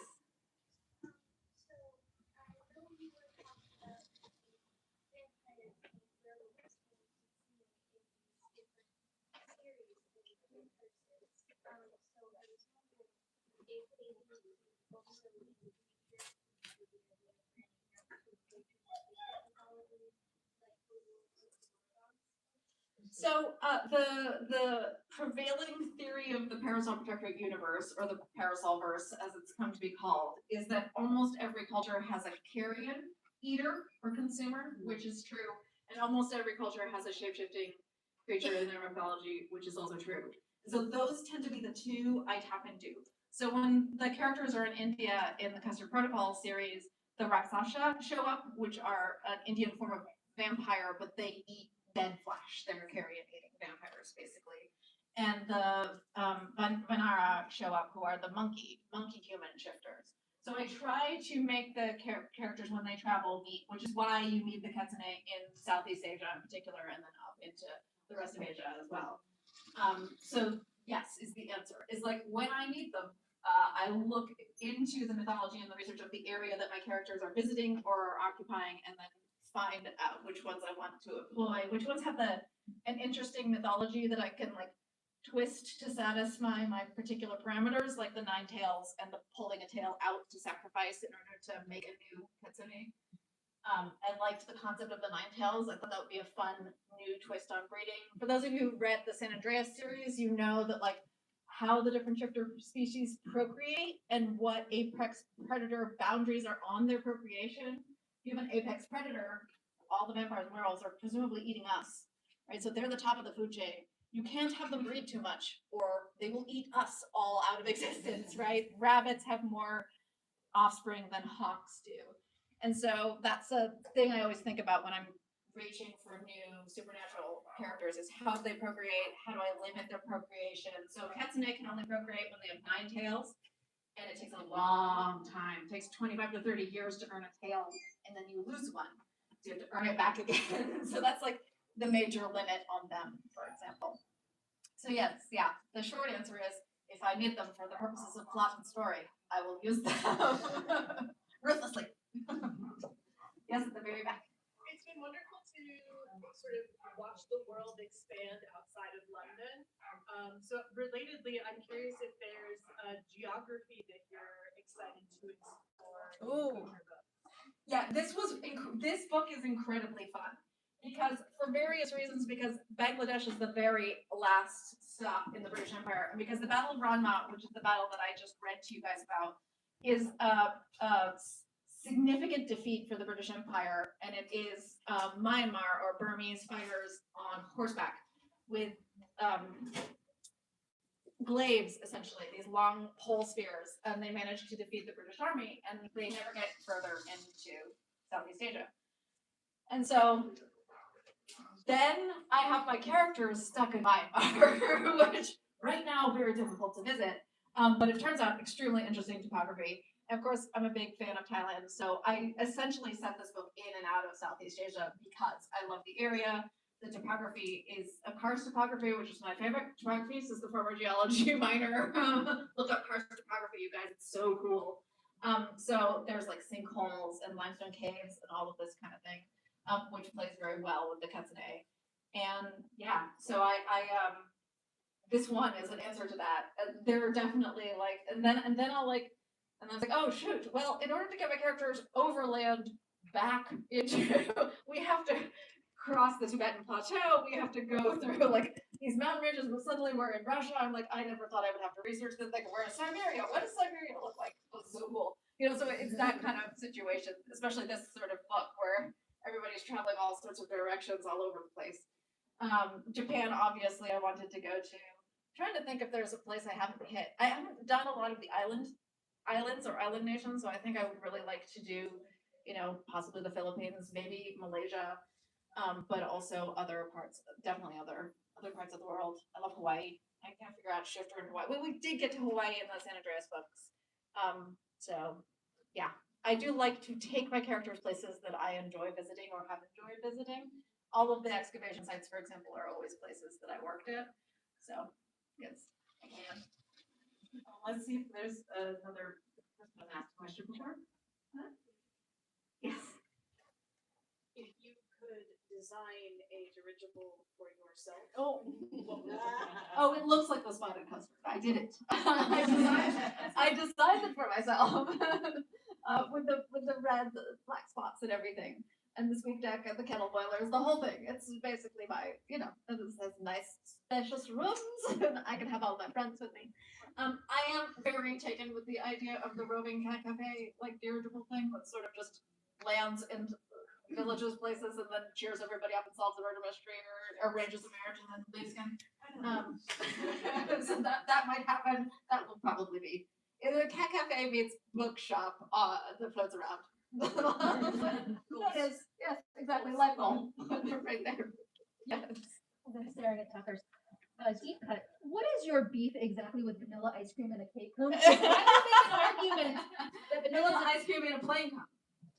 So the prevailing theory of the Parasol Protectorate universe, or the Parasolverse as it's come to be called, is that almost every culture has a carrion eater or consumer, which is true, and almost every culture has a shapeshifting creature in their mythology, which is also true. So those tend to be the two I tap into. So when the characters are in India in the Custard Protocol series, the Rakshasa show up, which are an Indian form of vampire, but they eat dead flesh. They're carrion-eating vampires, basically. And the Vanara show up, who are the monkey human shifters. So I try to make the characters when they travel meet, which is why you meet the Kitsune in Southeast Asia in particular, and then up into the rest of Asia as well. So yes, is the answer. Is like when I meet them, I look into the mythology and the research of the area that my characters are visiting or are occupying, and then find out which ones I want to employ, which ones have an interesting mythology that I can like twist to satisfy my particular parameters, like the 9 tails and the pulling a tail out to sacrifice in order to make a new Kitsune. I liked the concept of the 9 tails. I thought that would be a fun new twist on breeding. For those of you who read the San Andreas series, you know that like how the different shifter species procreate and what apex predator boundaries are on their procreation. If you have an apex predator, all the vampires and werewolves are presumably eating us, right? So they're the top of the food chain. You can't have them breed too much, or they will eat us all out of existence, right? Rabbits have more offspring than hawks do. And so that's a thing I always think about when I'm reaching for new supernatural characters is how do they procreate? How do I limit their procreation? So Kitsune can only procreate when they have 9 tails, and it takes a long time. It takes 25 to 30 years to earn a tail, and then you lose one. So you have to earn it back again. So that's like the major limit on them, for example. So yes, yeah, the short answer is if I need them for the purposes of plot and story, I will use them ruthlessly. Yes, at the very back. It's been wonderful to sort of watch the world expand outside of London. So relatedly, I'm curious if there's a geography that you're excited to explore in Ooh. future books. Yeah, this book is incredibly fun because for various reasons, because Bangladesh is the very last stop in the British Empire, and because the Battle of Ranma, which is the battle that I just read to you guys about, is a significant defeat for the British Empire, and it is Myanmar or Burmese fighters on horseback with glaives, essentially, these long pole spears, and they manage to defeat the British army, and they never get further into Southeast Asia. And so then I have my characters stuck in Myanmar, which right now very difficult to visit, but it turns out extremely interesting topography. And of course, I'm a big fan of Thailand, so I essentially set this book in and out of Southeast Asia because I love the area. The topography is a karst topography, which is my favorite topography. This is the former geology minor. Look up karst topography, you guys. It's so cool. So there's like sinkholes and limestone caves and all of this kind of thing, which plays very well with the Kitsune. And yeah, so I this one is an answer to that. There are definitely like, and then I'll like, and I was like, oh shoot. Well, in order to get my characters overland back into, we have to cross the Tibetan plateau. We have to go through like these mountain ranges, but suddenly we're in Russia. I'm like, I never thought I would have to research this. Like, we're in Siberia. What does Siberia look like? Oh, so cool. You know, so it's that kind of situation, especially this sort of book where everybody's traveling all sorts of directions all over the place. Japan, obviously, I wanted to go to. I'm trying to think if there's a place I haven't hit. I haven't done a lot of the islands or island nations, so I think I would really like to do, you know, possibly the Philippines, maybe Malaysia. but also other parts, definitely other parts of the world. I love Hawaii. I can't figure out Shifter in Hawaii. We did get to Hawaii in the San Andreas books. So yeah, I do like to take my characters places that I enjoy visiting or have enjoyed visiting. All of the excavation sites, for example, are always places that I worked at. So yes, I can. Let's see if there's another person who asked a question before. Huh? Yes. If you could design a dirigible for yourself, Oh. what would it be? Oh, it looks like the spotted custard. I did it. I designed it for myself with the red, black spots and everything, and the sweep deck and the kettle boilers, the whole thing. It's basically my, it has nice, spacious rooms, and I can have all my friends with me. I am very taken with the idea of the roving cat cafe, like dirigible thing that sort of just lands in villages, places, and then cheers everybody up and solves the murder mystery or arranges a marriage and then leaves again. So that might happen. That will probably be. The cat cafe meets bookshop that floats around. That is, yes, exactly, light bulb right there. Yes. They're staring at Tuckers. Deep cut. What is your beef exactly with vanilla ice cream and a cake cone? I would make an argument that Vanilla ice cream in a plain cup.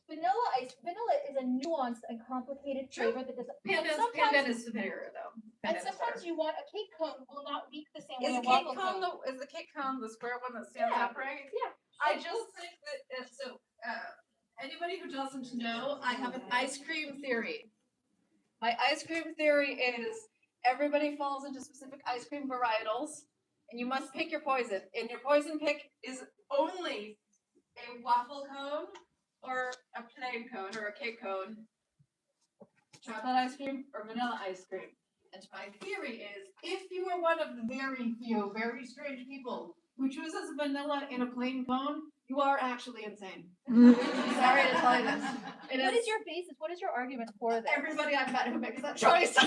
vanilla is a nuanced and complicated True. flavor that does. Pandan is superior though. And sometimes you want a cake cone will not reek the same way Is a waffle the cake cone the square one that stands Yeah. upright? Yeah. I just think that anybody who doesn't know, I have an ice cream theory. My ice cream theory is everybody falls into specific ice cream varietals, and you must pick your poison. And your poison pick is only a waffle cone or a plain cone or a cake cone, chocolate ice cream or vanilla ice cream. And my theory is, if you are one of the very few, very strange people who chooses vanilla in a plain cone, you are actually insane. Sorry to tell you this. What is your basis? What is your argument for this? Everybody I've met who makes that choice. It is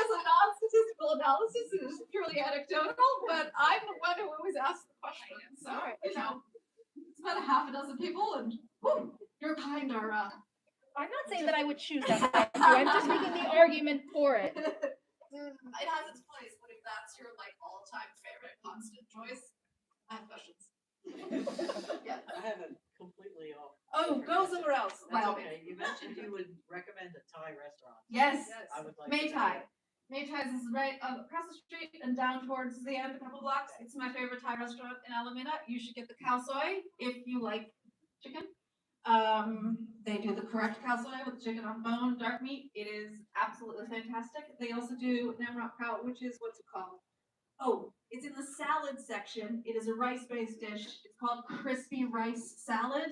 a non-statistical analysis. It is purely anecdotal, but I'm the one who always asks the question. So, it's about a half a dozen people, and whew, your kind are. I'm not saying that I would choose that. I'm just making the argument for it. It has its place, but if that's your all-time favorite constant choice, I have questions. Yeah. I have a completely off. Oh, go somewhere else. That's Wow. okay. You mentioned you would recommend a Thai restaurant. Yes. I would like May to Thai. May Thai's is right across the street and down towards the end, a couple blocks. It's my favorite Thai restaurant in Alameda. You should get the khao soi if you like chicken. They do the correct khao soi with chicken on bone, dark meat. It is absolutely fantastic. They also do nam rak khao, which is what's it called? Oh, it's in the salad section. It is a rice-based dish. It's called crispy rice salad.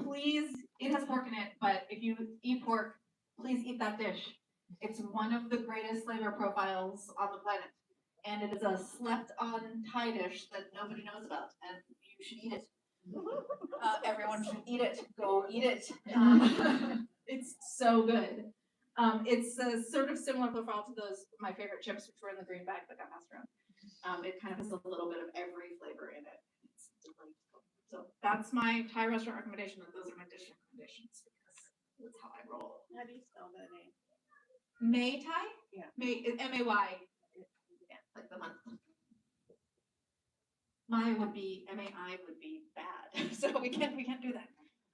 Please, it has pork in it, but if you eat pork, please eat that dish. It's one of the greatest flavor profiles on the planet. And it is a slept-on Thai dish that nobody knows about, and you should eat it. Everyone should eat it. Go eat it. It's so good. It's a sort of similar profile to my favorite chips, which were in the green bag that got passed around. It kind of has a little bit of every flavor in it. It's delightful. So that's my Thai restaurant recommendation, and those are my dish recommendations because that's how I roll. How do you spell that name? May Thai? Yeah. May M-A-Y. Yeah, like the month. My would be M-A-I would be bad, so we can't do that.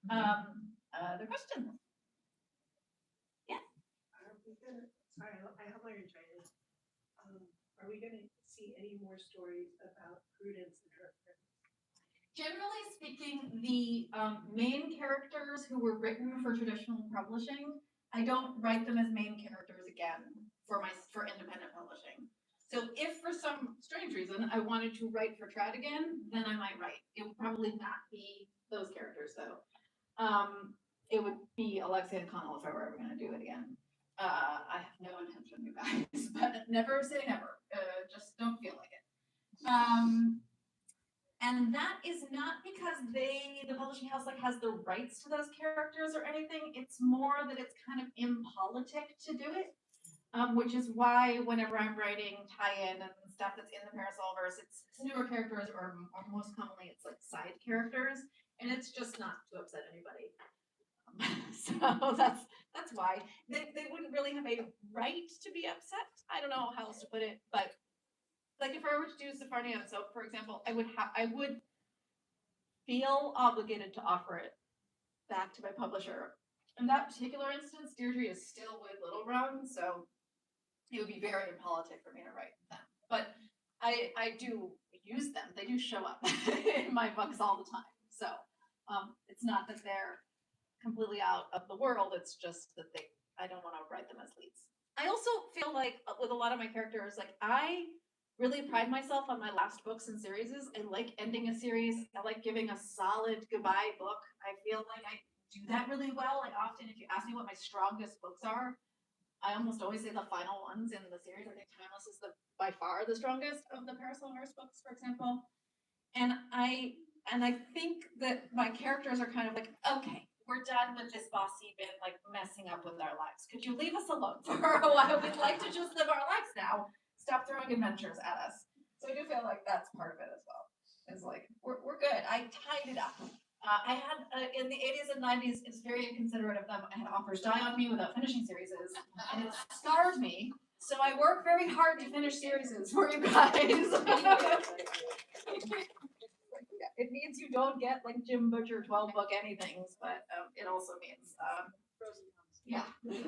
Other questions? Yeah. Are we gonna? Sorry, I have my Chinese. Are we gonna see any more stories about Prudence and her friends? Generally speaking, the main characters who were written for traditional publishing, I don't write them as main characters again for independent publishing. So if for some strange reason I wanted to write for trad again, then I might write. It would probably not be those characters though. It would be Alexia and Connell if I were ever going to do it again. I have no intention, you guys, but never say never. Just don't feel like it. And that is not because the publishing house has the rights to those characters or anything. It's more that it's kind of impolitic to do it. Which is why whenever I'm writing tie-in and stuff that's in the Parasolverse, it's newer characters or most commonly it's side characters, and it's just not to upset anybody. So that's why they wouldn't really have a right to be upset. I don't know how else to put it, but like if I were to do Sephardian soap, for example, I would feel obligated to offer it back to my publisher. In that particular instance, Deirdre is still with Little Brown, so it would be very impolitic for me to write them. But I do use them. They do show up in my books all the time. So it's not that they're completely out of the world. It's just that I don't want to write them as leads. I also feel like with a lot of my characters, like I really pride myself on my last books and series. I like ending a series. I like giving a solid goodbye book. I feel like I do that really well. Like often if you ask me what my strongest books are, I almost always say the final ones in the series. I think Timeless is by far the strongest of the Parasol books, for example. And I think that my characters are kind of like, okay, we're done with this bossy bit, like messing up with our lives. Could you leave us alone for a while? We'd like to just live our lives now. Stop throwing adventures at us. So I do feel like that's part of it as well. It's like, we're good. I tied it up. I had, in the 80s and 90s, it's very inconsiderate of them. I had authors die on me without finishing series, and it scarred me. So I work very hard to finish series for you guys. It means you don't get like Jim Butcher 12-book anythings, but it also means, yeah.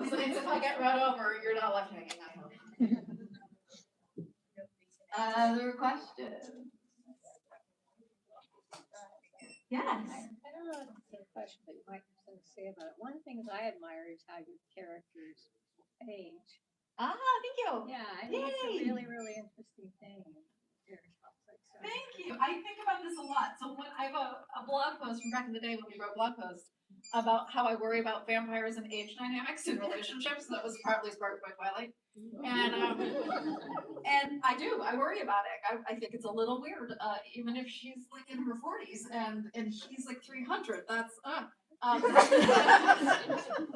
So if I get run over, you're not left hanging. I hope. Other questions? Yes. I don't know if it's a question, but you might have something to say about it. One of the things I admire is how your characters age. Ah, thank you. Yeah, I think it's a Yay. really, really interesting thing. Thank you. I think about this a lot. So when I have a blog post from back in the day when we wrote blog posts about how I worry about vampires and age dynamics in relationships. That was partly sparked by Twilight. And I do. I worry about it. I think it's a little weird, even if she's like in her 40s and he's like 300. That's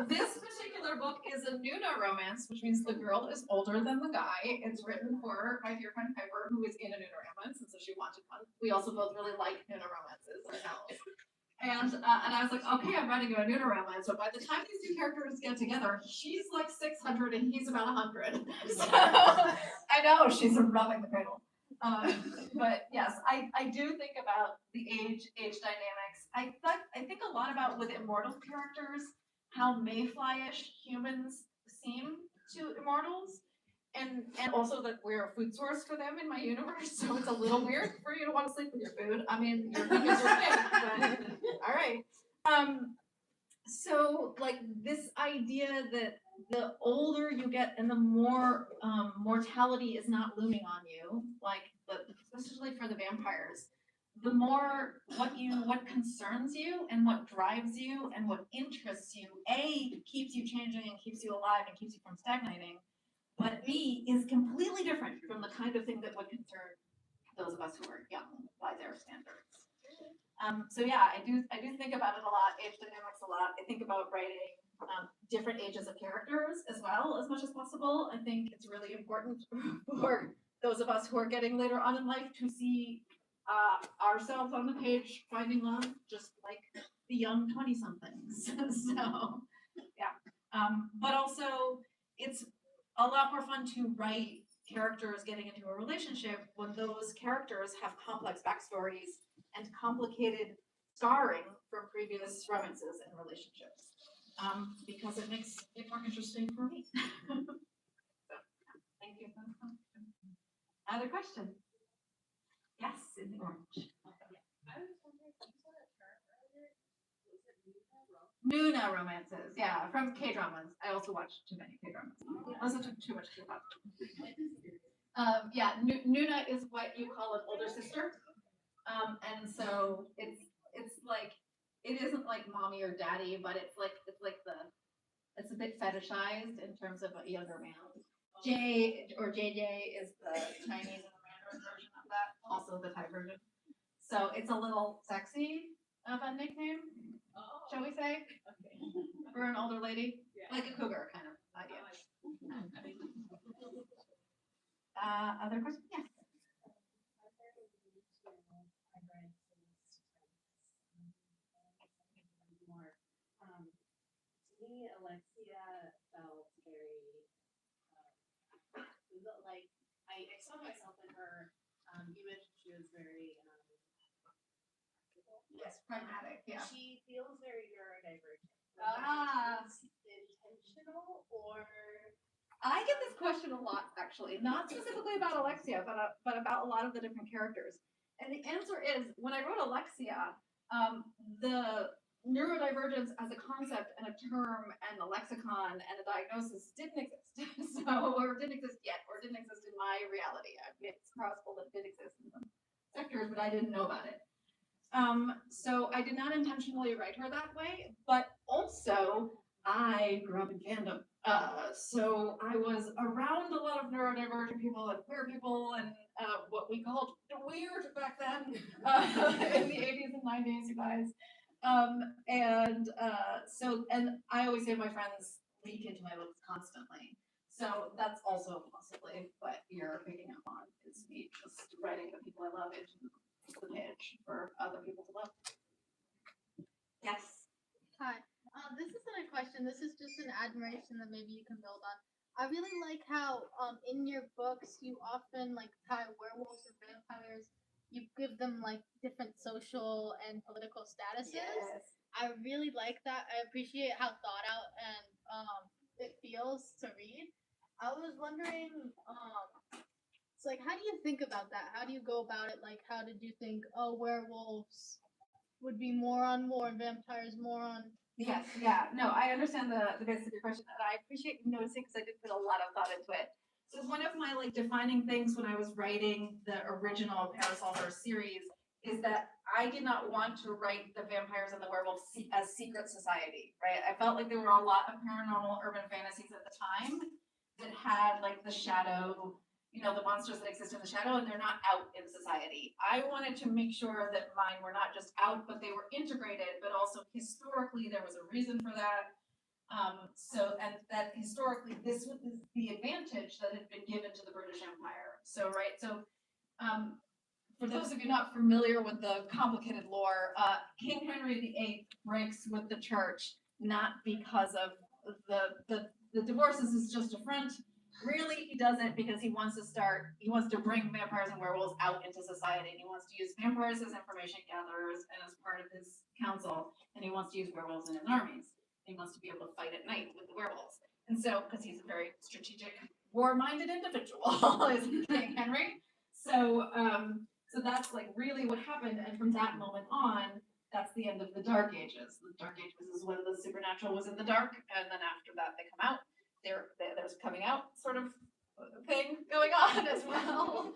this particular book is a Nuna romance, which means the girl is older than the guy. It's written for my dear friend Piper, who is in a Nuna romance, and so she wanted one. We also both really like Nuna romances ourselves. And I was like, okay, I'm writing a Nuna romance, but by the time these two characters get together, she's like 600 and he's about 100. So I know she's rubbing the cradle. But yes, I do think about the age dynamics. I think a lot about with immortal characters, how mayfly-ish humans seem to immortals. And also that we're a food source for them in my universe, so it's a little weird for you to want to sleep with your food. I mean, your food is your thing, but all right. So like this idea that the older you get and the more mortality is not looming on you, like especially for the vampires, the more what concerns you and what drives you and what interests you, A, keeps you changing and keeps you alive and keeps you from stagnating. But B is completely different from the kind of thing that would concern those of us who are young by their standards. So yeah, I do think about it a lot, age dynamics a lot. I think about writing different ages of characters as well as much as possible. I think it's really important for those of us who are getting later on in life to see ourselves on the page finding love, just like the young 20-somethings. So yeah, but also it's a lot more fun to write characters getting into a relationship when those characters have complex backstories and complicated scarring from previous romances and relationships, because it makes it more interesting for me. So, thank you for the question. Other question? Yes, in the orange. Nuna romances, yeah, from K-dramas. I also watch too many K-dramas. I also took too much K-pop. Yeah, Nuna is what you call an older sister. And so it's like, it isn't like mommy or daddy, but it's a bit fetishized in terms of a younger man. J or JJ is the Chinese and the Mandarin version of that, also the Thai version. So it's a little sexy of a nickname, shall we say, for an older lady, like a cougar kind of idea. Other questions? Yes. me, Alexia felt very, like, I saw myself in her. You mentioned she was very, Yes, pragmatic, yeah. she feels very neurodivergent. Ah. Is it intentional or? I get this question a lot, actually, not specifically about Alexia, but about a lot of the different characters. And the answer is, when I wrote Alexia, the neurodivergence as a concept and a term and a lexicon and a diagnosis didn't exist. Or didn't exist yet, or didn't exist in my reality. It's possible that it did exist in some sectors, but I didn't know about it. So I did not intentionally write her that way, but also I grew up in fandom. So I was around a lot of neurodivergent people and queer people and what we called weird back then in the 80s and 90s, you guys. And I always say my friends leak into my books constantly. So that's also possibly what you're picking up on, is me just writing the people I love into the page for other people to love. Yes. Hi. This isn't a question. This is just an admiration that maybe you can build on. I really like how in your books you often like tie werewolves and vampires. You give them like different social and political statuses. Yes. I really like that. I appreciate how thought out and it feels to read. I was wondering, it's like, how do you think about that? How do you go about it? Like, how did you think, oh, werewolves would be more on war, vampires more on? Yes, yeah, no, I understand the basis of your question, and I appreciate you noticing because I did put a lot of thought into it. So one of my like defining things when I was writing the original Parasol series is that I did not want to write the vampires and the werewolves as secret society, right? I felt like there were a lot of paranormal urban fantasies at the time that had like the shadow, you know, the monsters that exist in the shadow, and they're not out in society. I wanted to make sure that mine were not just out, but they were integrated, but also historically there was a reason for that. And that historically this was the advantage that had been given to the British Empire. So, right, so for those of you not familiar with the complicated lore, King Henry VIII breaks with the church, not because of the divorces is just a front. Really, he does it because he wants to bring vampires and werewolves out into society, and he wants to use vampires as information gatherers and as part of his council, and he wants to use werewolves in his armies. He wants to be able to fight at night with the werewolves. And so, because he's a very strategic, war-minded individual, is King Henry. So that's like really what happened, and from that moment on, that's the end of the Dark Ages. The Dark Ages is when the supernatural was in the dark, and then after that they come out. There's coming out sort of thing going on as well,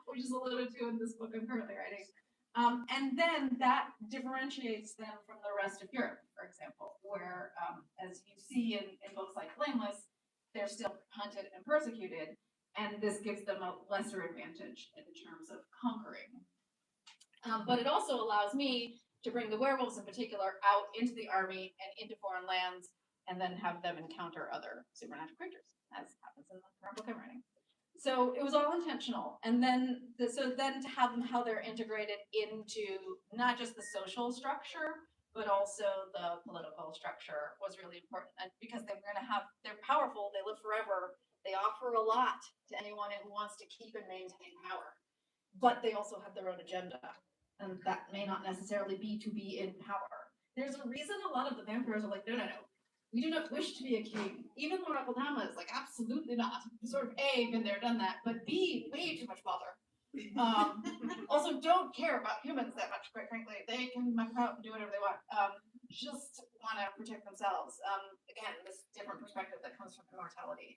which is alluded to in this book I'm currently writing. And then that differentiates them from the rest of Europe, for example, where, as you see in books like Blameless, they're still hunted and persecuted, and this gives them a lesser advantage in terms of conquering. But it also allows me to bring the werewolves in particular out into the army and into foreign lands, and then have them encounter other supernatural creatures, as happens in the current book I'm writing. So it was all intentional. And then, to have them, how they're integrated into not just the social structure, but also the political structure was really important. And because they're powerful, they live forever, they offer a lot to anyone who wants to keep and maintain power. But they also have their own agenda. And that may not necessarily be to be in power. There's a reason a lot of the vampires are like, no. We do not wish to be a king. Even Lord Raffle is like, absolutely not. Sort of A, been there, done that, but B, way too much bother. Also, don't care about humans that much, quite frankly. They can muck out and do whatever they want. Just want to protect themselves. Again, this different perspective that comes from immortality.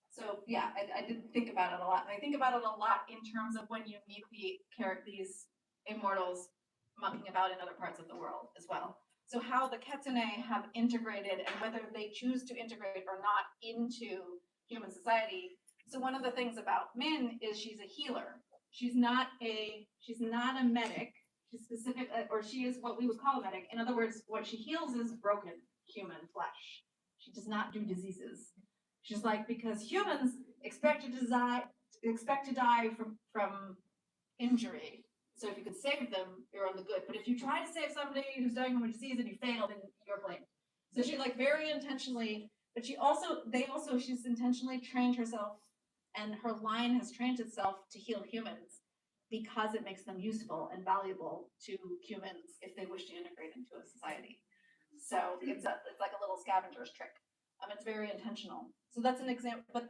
So yeah, I did think about it a lot. And I think about it a lot in terms of when you meet these immortals mucking about in other parts of the world as well. So how the Ketsune have integrated and whether they choose to integrate or not into human society. So one of the things about Min is she's a healer. She's not a medic. She's specific, or she is what we would call a medic. In other words, what she heals is broken human flesh. She does not do diseases. She's like, because humans expect to die from injury. So if you could save them, you're on the good. But if you try to save somebody who's dying from a disease and you fail, then you're blamed. So she like very intentionally, but she's intentionally trained herself, and her line has trained itself to heal humans because it makes them useful and valuable to humans if they wish to integrate into a society. So it's like a little scavenger's trick. It's very intentional. So that's an example, but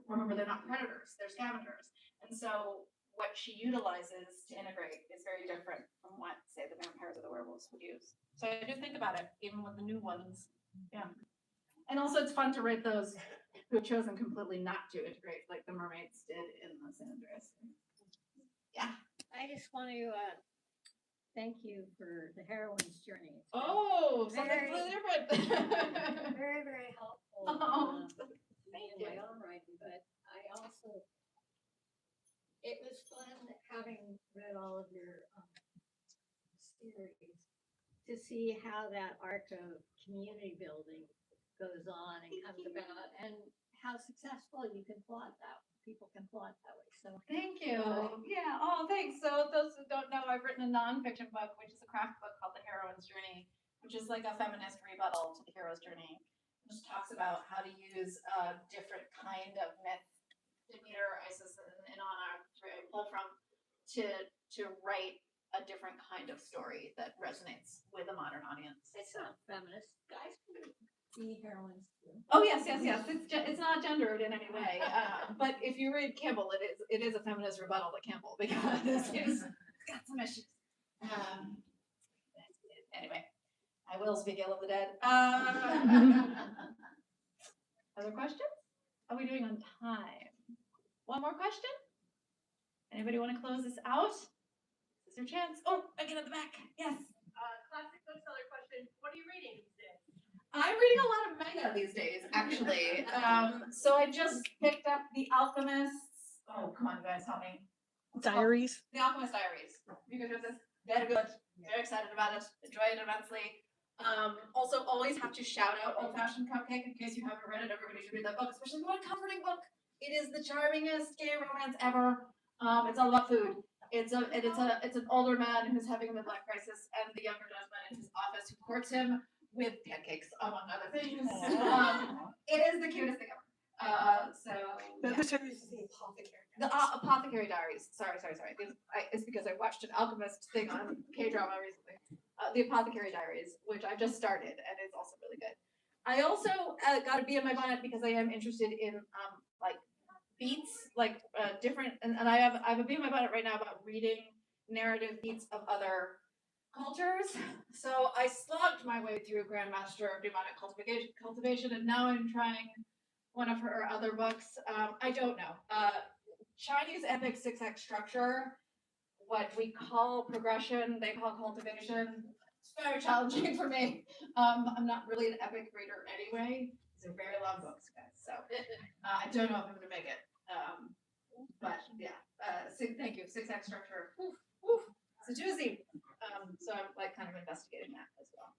remember, they're not predators, they're scavengers. And so what she utilizes to integrate is very different from what, say, the vampires or the werewolves would use. So I do think about it, even with the new ones. Yeah. And also it's fun to rate those who have chosen completely not to integrate, like the mermaids did in the San Andreas. Yeah. I just want to thank you for the heroine's journey. It's been Oh, something very- completely different. very, very helpful. Oh, Me in my own writing, but I also, it was fun having read all of your series to see how that arc of community building goes on and comes about, and how successful you can plot that. People can plot that way. So thank you. Yeah. Oh, thanks. So those who don't know, I've written a nonfiction book, which is a craft book called The Heroine's Journey, which is like a feminist rebuttal to the hero's journey. It just talks about how to use a different kind of myth, Demeter, Isis, and Anna, where I pull from, to write a different kind of story that resonates with a modern audience. it's not feminist. Guys can be heroines too. Oh yes. It's not gendered in any way. But if you read Campbell, it is a feminist rebuttal to Campbell because it's got some issues. Anyway, I will speak ill of the dead. Other questions? Are we doing on time? One more question? Anybody want to close this out? This is your chance. Oh, again at the back. Yes. Classic bookseller question. What are you reading these days? I'm reading a lot of manga these days, actually. So I just picked up The Alchemist's. Oh, come on, guys, help me. What's it called? Diaries. The Alchemist Diaries. You guys read this? Very good. Very excited about it. Enjoy it immensely. Also, always have to shout out Old Fashioned Cupcake in case you haven't read it. Everybody should read that book, especially what a comforting book. It is the charmingest gay romance ever. It's all about food. It's an older man who's having a midlife crisis, and the younger gentleman in his office who courts him with pancakes, among other things. It is the cutest thing ever. Yeah. The Apothecary Diaries. Sorry. It's because I watched an alchemist thing on K-drama recently. The Apothecary Diaries, which I've just started, and it's also really good. I also got a bee in my bonnet because I am interested in like beats, like different, and I have a bee in my bonnet right now about reading narrative beats of other cultures. So I slogged my way through Grandmaster of Demonic Cultivation, and now I'm trying one of her other books. I don't know. Chinese epic 6x structure, what we call progression, they call cultivation. It's very challenging for me. I'm not really an epic reader anyway. These are very long books, guys. So I don't know if I'm gonna make it. But yeah, thank you. 6x structure. Woof, woof. It's a doozy. So I'm like kind of investigating that as well.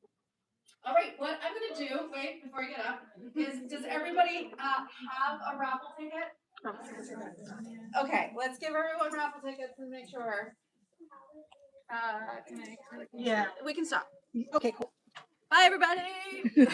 All right, what I'm gonna do, wait, before I get up, is does everybody have a raffle ticket? Okay, let's give everyone raffle tickets and make sure. Yeah. We can stop. Okay, cool. Bye, everybody.